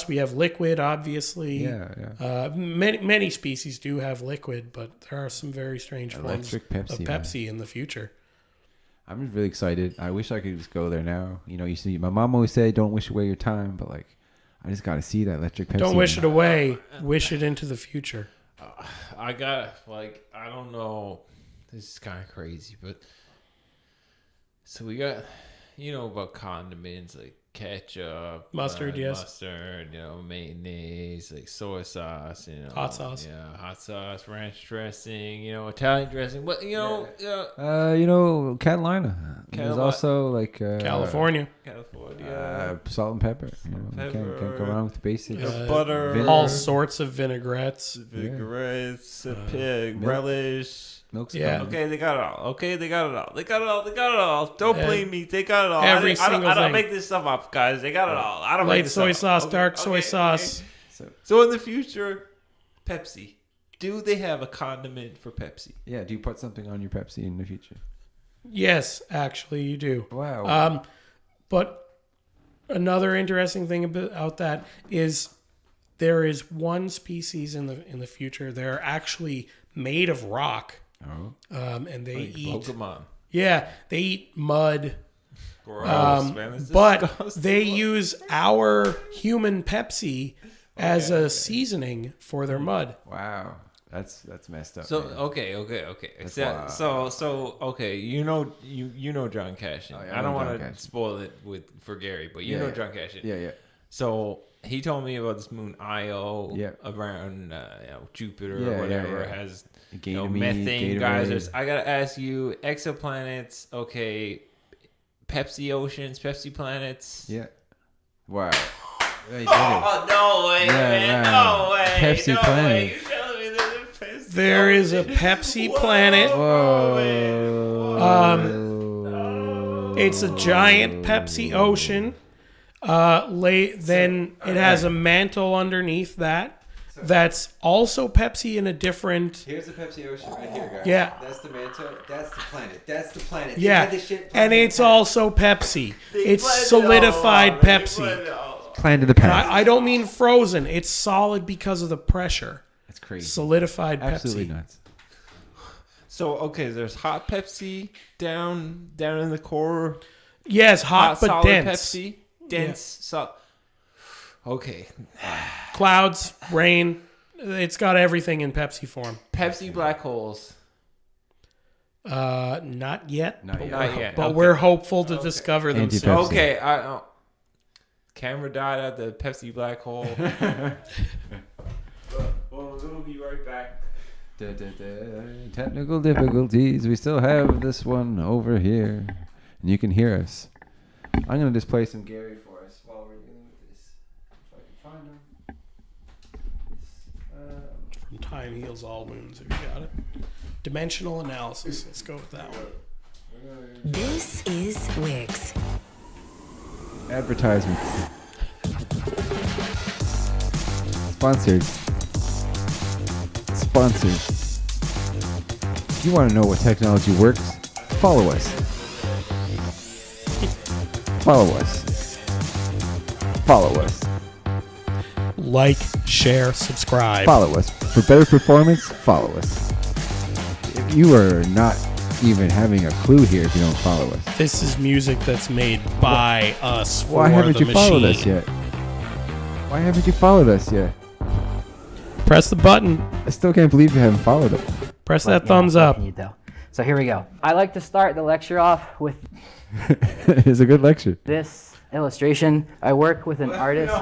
We have liquid, obviously. Yeah. Many species do have liquid, but there are some very strange forms Electric Pepsi, of Pepsi in the future. I'm just really excited. I wish I could just go there now. You know, you see, my mom always said, "Don't wish away your time," but like, I just got to see that electric Pepsi. Don't wish it away. Wish it into the future. I don't know. This is kind of crazy, but so we got, about condiments like ketchup, Mustard, yes. mustard, mayonnaise, like soy sauce, Hot sauce. yeah, hot sauce, ranch dressing, Italian dressing, but Carolina. There's Carolina. also like California. salt and pepper. Can't go wrong with the basics. Butter, Vinegar. All sorts of vinaigrettes. Vinegarettes, pig, milk. relish. Milk's Yeah. fine. Okay, they got it all. They got it all. Don't blame me. They got it all. Every I single don't thing. make this stuff up, guys. They got it all. I don't make Light this soy stuff up. sauce, dark soy sauce. So in the future, Pepsi. Do they have a condiment for Pepsi? Yeah. Do you put something on your Pepsi in the future? Yes, actually, you do. Wow. But another interesting thing about that is there is one species in the future. They're actually made of rock, and they eat. Pokemon. Yeah, they eat mud. Gross, man. This is But disgusting. they use our human Pepsi as a seasoning for their mud. Wow. That's messed up. So man. okay. That's So okay. You know John Cashin. Oh, yeah, I don't John want to Cashin. spoil it for Gary, but you Yeah, know yeah. John Cashin. Yeah. So he told me about this moon Io Yeah. around Jupiter Yeah, or whatever yeah. has Ganymede, methane Gatorade. geysers. I gotta ask you, exoplanets. Okay, Pepsi oceans, Pepsi planets. Yeah. Wow. Yeah, you did it. Oh no way, Yeah, man! wow. No way! Pepsi no planet. Way. You're telling me there's a Pepsi There is a ocean? Pepsi Whoa, planet. Whoa. It's a giant Pepsi ocean. Then it has a mantle underneath that. That's also Pepsi in a different. Here's the Pepsi Ocean right here, guys. Yeah. That's the mantle. That's the planet. That's the planet. Yeah, They did the shit and planet. it's also Pepsi. It's Planted solidified all wrong. They Pepsi. planted all- Planet of the past. I don't mean frozen. It's solid because of the pressure. That's crazy. Solidified Absolutely Pepsi. nuts. So okay, there's hot Pepsi down in the core. Yes, hot but solid dense. Pepsi, dense. Okay, Clouds, rain. It's got everything in Pepsi form. Pepsi black holes. Not yet. Not yet. Not yet. But Okay. we're hopeful to discover them soon. Anti-Pepsi. Okay, camera died at the Pepsi black hole. We'll be right back. Technical difficulties. We still have this one over here, and you can hear us. I'm gonna just play some Gary for us while we're dealing with this. If I can find him. From Time Heals All Wounds. Have you got it? Dimensional analysis. Let's go with that one. This is Wix. Advertisement. Sponsored. If you want to know what technology works, follow us. Follow us. Like, share, subscribe. Follow us. For better performance, follow us. If you are not even having a clue here if you don't follow us. This is music that's made by us for Why haven't the you machine. followed us yet? Why haven't you followed us yet? Press the button. I still can't believe you haven't followed us. Press that thumbs up. So here we go. I like to start the lecture off with It's a good lecture. this illustration. I work with an artist.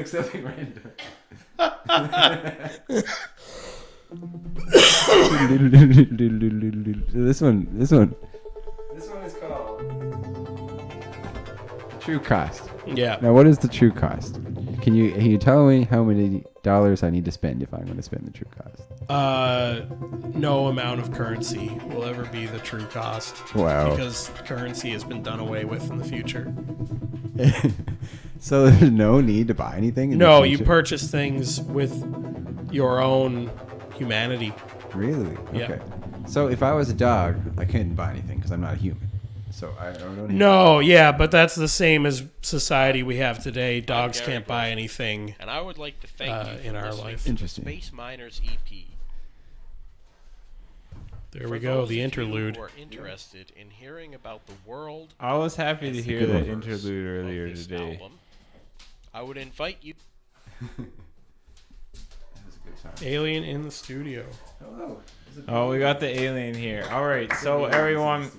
Something random. This one is called True Cost. Yeah. Now, what is the true cost? Can you tell me how many dollars I need to spend if I'm going to spend the true cost? No amount of currency will ever be the true cost. Wow. Because currency has been done away with in the future. So there's no need to buy anything? No, you purchase things with your own humanity. Really? Yeah. Okay. So if I was a dog, I couldn't buy anything because I'm not a human. So I don't need No, yeah, but that's the same as society we have today. Dogs Gary can't buy anything. And I would like to thank you in for our listening life. to Interesting. the Space Miners EP. There For we go, those the of you interlude. who are interested in hearing about the world I was happy to and hear the that universe interlude of earlier this today. album, I would invite you. Alien in the studio. Hello. Is Oh, we got the alien here. All right, so everyone,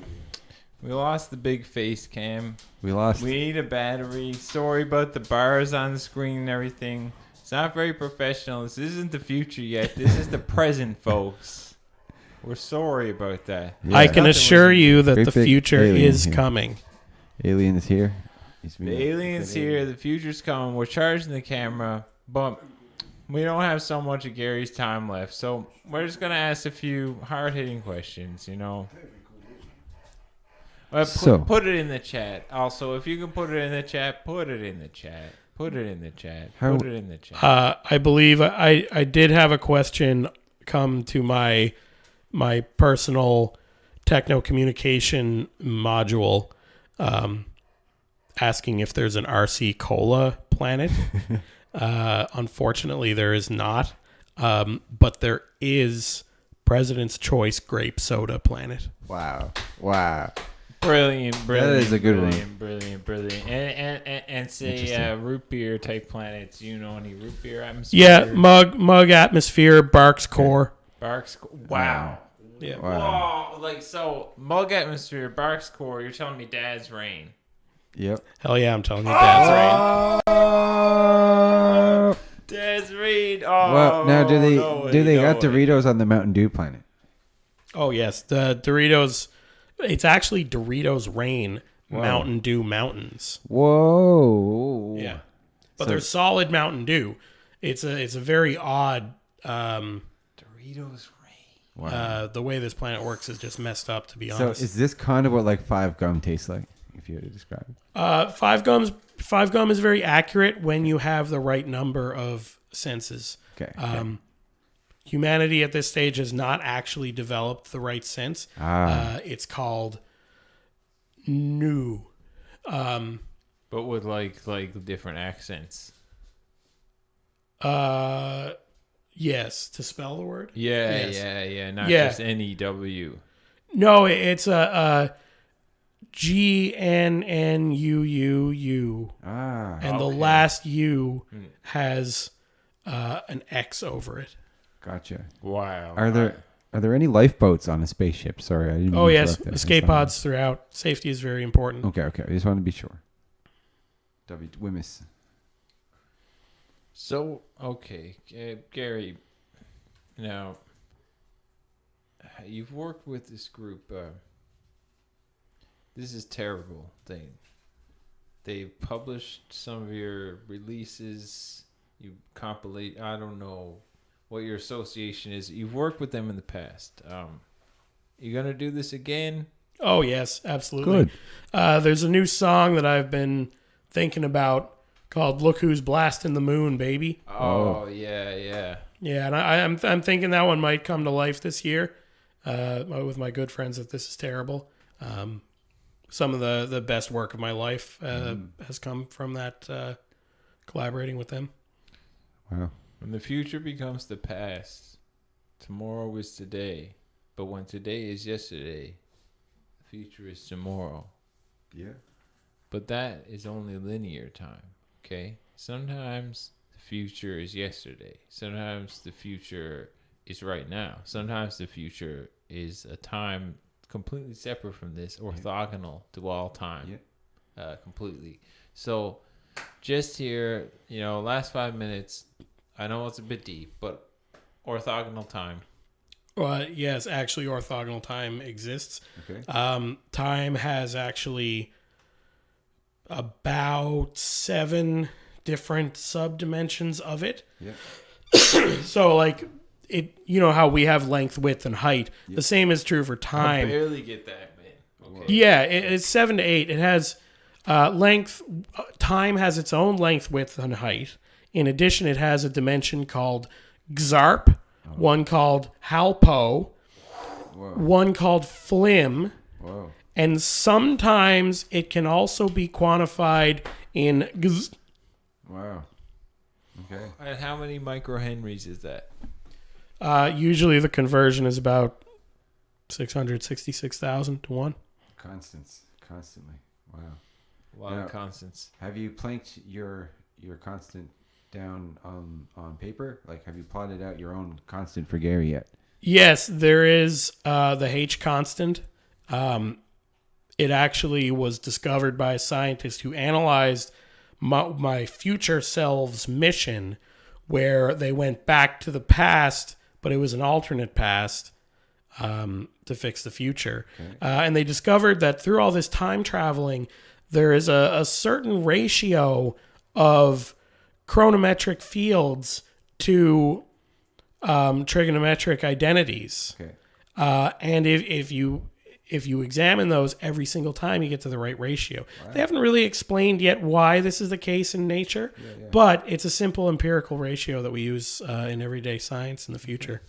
we lost the big face cam. We lost. We need a battery. Sorry about the bars on the screen and everything. It's not very professional. This isn't the future yet. This is the present, folks. We're sorry about that. Yeah. I can assure you that Great the big future alien is here. coming. Alien is here. The alien's here. The future's coming. We're charging the camera, but we don't have so much of Gary's time left. So we're just going to ask a few hard-hitting questions, you know. Put it in the chat. Also, if you can put it in the chat, put it in the chat. Put it in the chat. Put it in the chat. I believe I did have a question come to my personal techno communication module, asking if there's an RC Cola planet. Unfortunately, there is not, but there is President's Choice Grape Soda planet. Wow. Brilliant. That is a good one. Brilliant. And say root beer type planets. You know any root beer atmosphere? Yeah, mug atmosphere, Barks core. Barks. Wow. Yeah. Wow. Whoa. Like, so, mug atmosphere, Barks core, you're telling me Dad's rain. Yep. Hell yeah, I'm telling you, Dad's rain. Dad's rain. Oh. Well, now do they no got way. Doritos on the Mountain Dew planet? Oh yes, the Doritos. It's actually Doritos Rain Mountain Dew Mountains. Whoa. Yeah, but So- they're solid Mountain Dew. It's a very odd. Doritos rain. Wow. The way this planet works is just messed up, to be So honest. is this kind of what like 5 gum tastes like, if you had to describe it? Five gum is very accurate when you have the right number of senses. Okay. Humanity at this stage has not actually developed the right sense. It's called new. But with like different accents. Yes, to spell the word. Yeah, Yes. not Yeah. just NEW. No, it's a GNNUUU, and the last U has an X over it. Gotcha. Wow. Are there any lifeboats on a spaceship? Sorry, I didn't. Oh mean to yes, interrupt that. escape pods throughout. Safety is very important. Okay. I just wanted to be sure. Wimmis. So, okay, Gary, now, you've worked with this group. This is terrible thing. They've published some of your releases. You compilate, I don't know what your association is. You've worked with them in the past. You going to do this again? Oh yes, absolutely. Good. There's a new song that I've been thinking about called "Look Who's Blasting the Moon, Baby." Oh, yeah. Yeah, and I'm thinking that one might come to life this year with my good friends at This Is Terrible. Some of the best work of my life has come from that collaborating with them. Wow. When the future becomes the past, tomorrow is today. But when today is yesterday, the future is tomorrow. Yeah. But that is only linear time, okay? Sometimes the future is yesterday. Sometimes the future is right now. Sometimes the future is a time completely separate from this, orthogonal to all time, completely. So just here, last 5 minutes, I know it's a bit deep, but orthogonal time. Yes, actually, orthogonal time exists. Okay. Time has actually about 7 different subdimensions of it. Yeah. So, like, it, how we have length, width, and height. Yep. The same is true for I time. barely get that, man. Okay. Yeah, it's 7 to 8. It has length. Time has its own length, width, and height. In addition, it has a dimension called Xarp, one called Halpo, one called Flim, Whoa. and sometimes it can also be quantified in Gz. Wow. Okay. And how many microhenries is that? Usually the conversion is about 666,000 to 1. Constantly. Wow. A lot of constants. Have you planked your constant down on paper? Like, have you plotted out your own constant for Gary yet? Yes, there is the H constant. It actually was discovered by a scientist who analyzed my future self's mission, where they went back to the past, but it was an alternate past to fix the future. Okay. And they discovered that through all this time traveling, there is a certain ratio of chronometric fields to trigonometric identities. Okay. And if you examine those every single time, you get to the right ratio. Wow. They haven't really explained yet why this is the case in nature, but it's a simple empirical ratio that we use in everyday science in the future.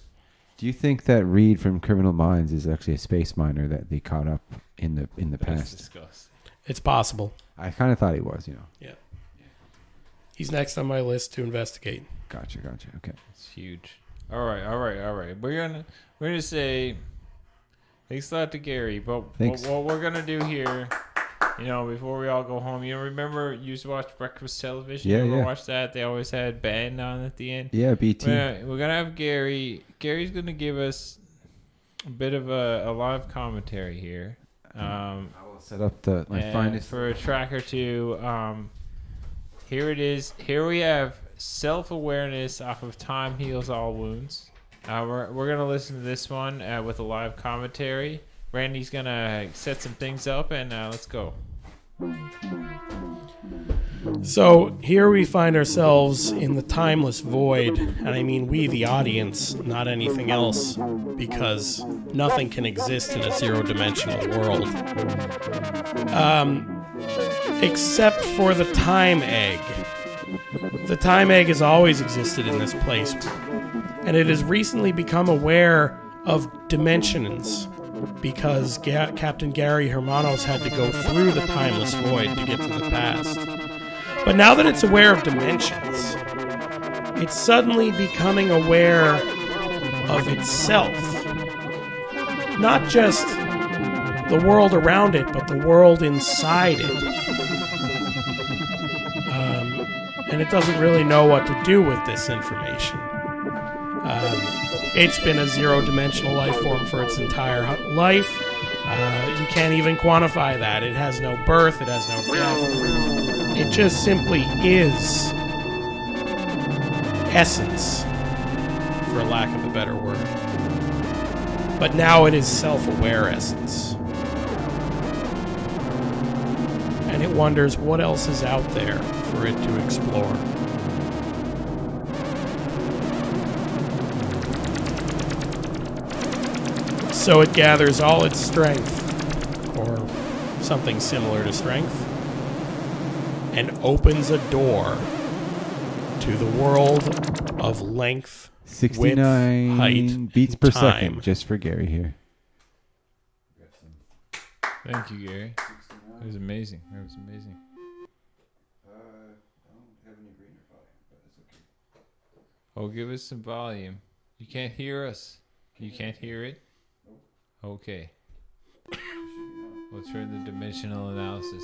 Do you think that Reed from Criminal Minds is actually a space miner that they caught up in the past? Disgusting. It's possible. I kind of thought he was, Yeah. He's next on my list to investigate. Gotcha. Okay. It's huge. All right. We're gonna say thanks a lot to Gary, but what we're gonna do here, before we all go home, remember you used to watch breakfast television? Yeah, you ever watch that? They always had band on at the end. Yeah, BT. We're gonna have Gary. Gary's gonna give us a bit of a live commentary here. I will set up my finest for a track or two. Here it is. Here we have Self-Awareness off of Time Heals All Wounds. We're going to listen to this one with a live commentary. Randy's going to set some things up, and let's go. So here we find ourselves in the timeless void, and I mean we, the audience, not anything else, because nothing can exist in a zero-dimensional world. Except for the time egg. The time egg has always existed in this place, and it has recently become aware of dimensions because Captain Gary Hermanos had to go through the timeless void to get to the past. But now that it's aware of dimensions, it's suddenly becoming aware of itself. Not just the world around it, but the world inside it. And it doesn't really know what to do with this information. It's been a zero-dimensional life form for its entire life. You can't even quantify that. It has no birth, it has no death. It just simply is essence, for lack of a better word. But now it is self-aware essence. And it wonders what else is out there for it to explore. So it gathers all its strength, or something similar to strength, and opens a door to the world of length, 69 width, height, beats per time. second, just for Gary here. Thank you, Gary. It was amazing. I don't have any greener volume, but it's okay. Oh, give us some volume. You can't hear us. You can't hear it? Okay. We'll turn the dimensional analysis.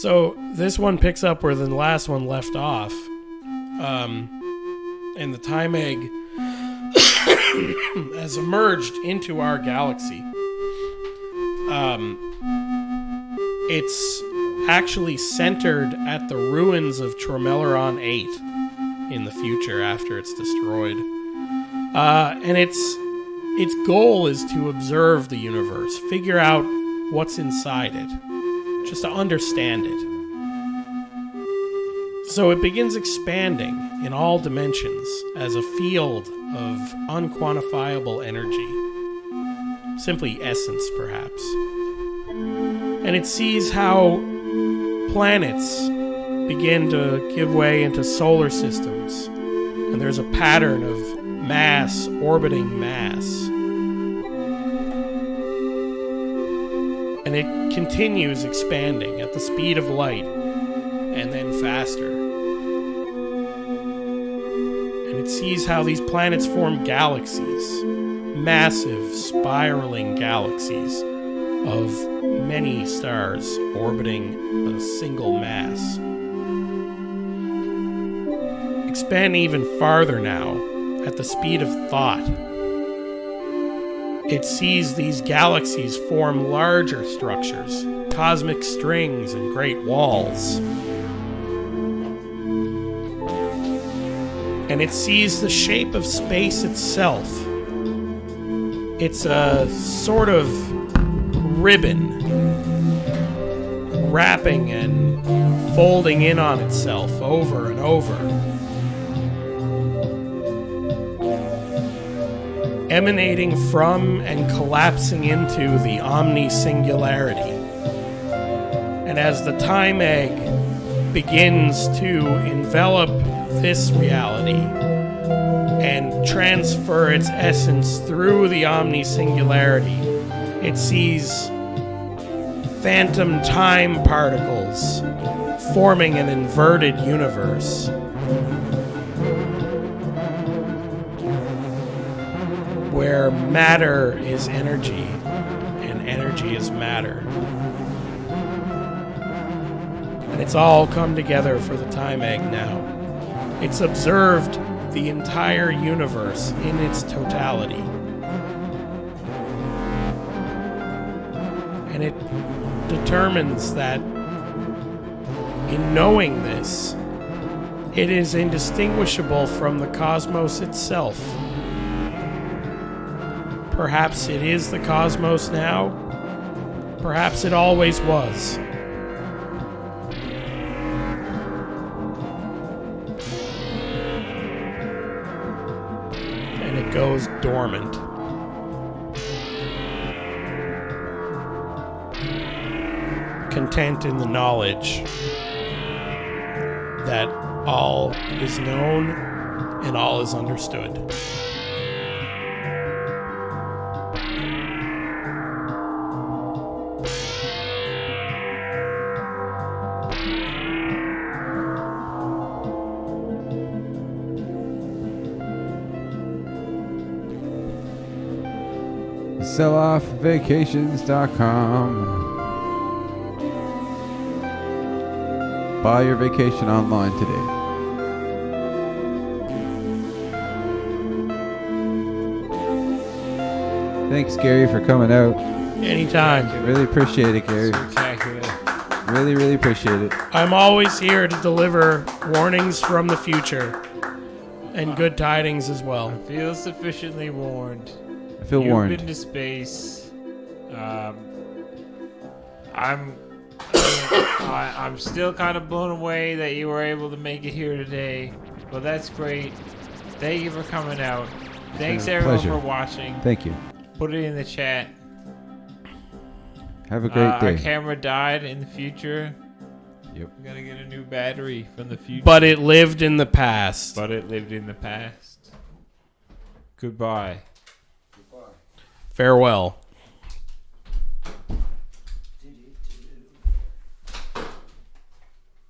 So this one picks up where the last one left off. And the time egg has emerged into our galaxy. It's actually centered at the ruins of Tromeleron 8 in the future after it's destroyed. And its goal is to observe the universe, figure out what's inside it, just to understand it. So it begins expanding in all dimensions as a field of unquantifiable energy. Simply essence, perhaps. And it sees how planets begin to give way into solar systems. And there's a pattern of mass orbiting mass. And it continues expanding at the speed of light, and then faster. And it sees how these planets form galaxies, massive, spiraling galaxies of many stars orbiting a single mass. Expand even farther now, at the speed of thought, it sees these galaxies form larger structures, cosmic strings and great walls. And it sees the shape of space itself. It's a sort of ribbon wrapping and folding in on itself over and over, emanating from and collapsing into the omni-singularity. And as the time egg begins to envelop this reality and transfer its essence through the omni-singularity, it sees phantom time particles forming an inverted universe. Where matter is energy and energy is matter. And it's all come together for the time egg now. It's observed the entire universe in its totality. And it determines that in knowing this, it is indistinguishable from the cosmos itself. Perhaps it is the cosmos now. Perhaps it always was. And it goes dormant. Content in the knowledge that all is known and all is understood. selloffvacations.com. Buy your vacation online today. Thanks, Gary, for coming out. Anytime. Really appreciate it, Gary. Spectacular. Really, really appreciate it. I'm always here to deliver warnings from the future and good tidings as well. Feel sufficiently warned. I feel You've warned. been to space. I'm still kind of blown away that you were able to make it here today. Well, that's great. Thank you for coming out. Thanks everyone Pleasure. for watching. Thank you. Put it in the chat. Have a great Our day. camera died in the future. Yep. We gotta get a new battery from the future. But it lived in the past. But it lived in the past. Goodbye. Farewell.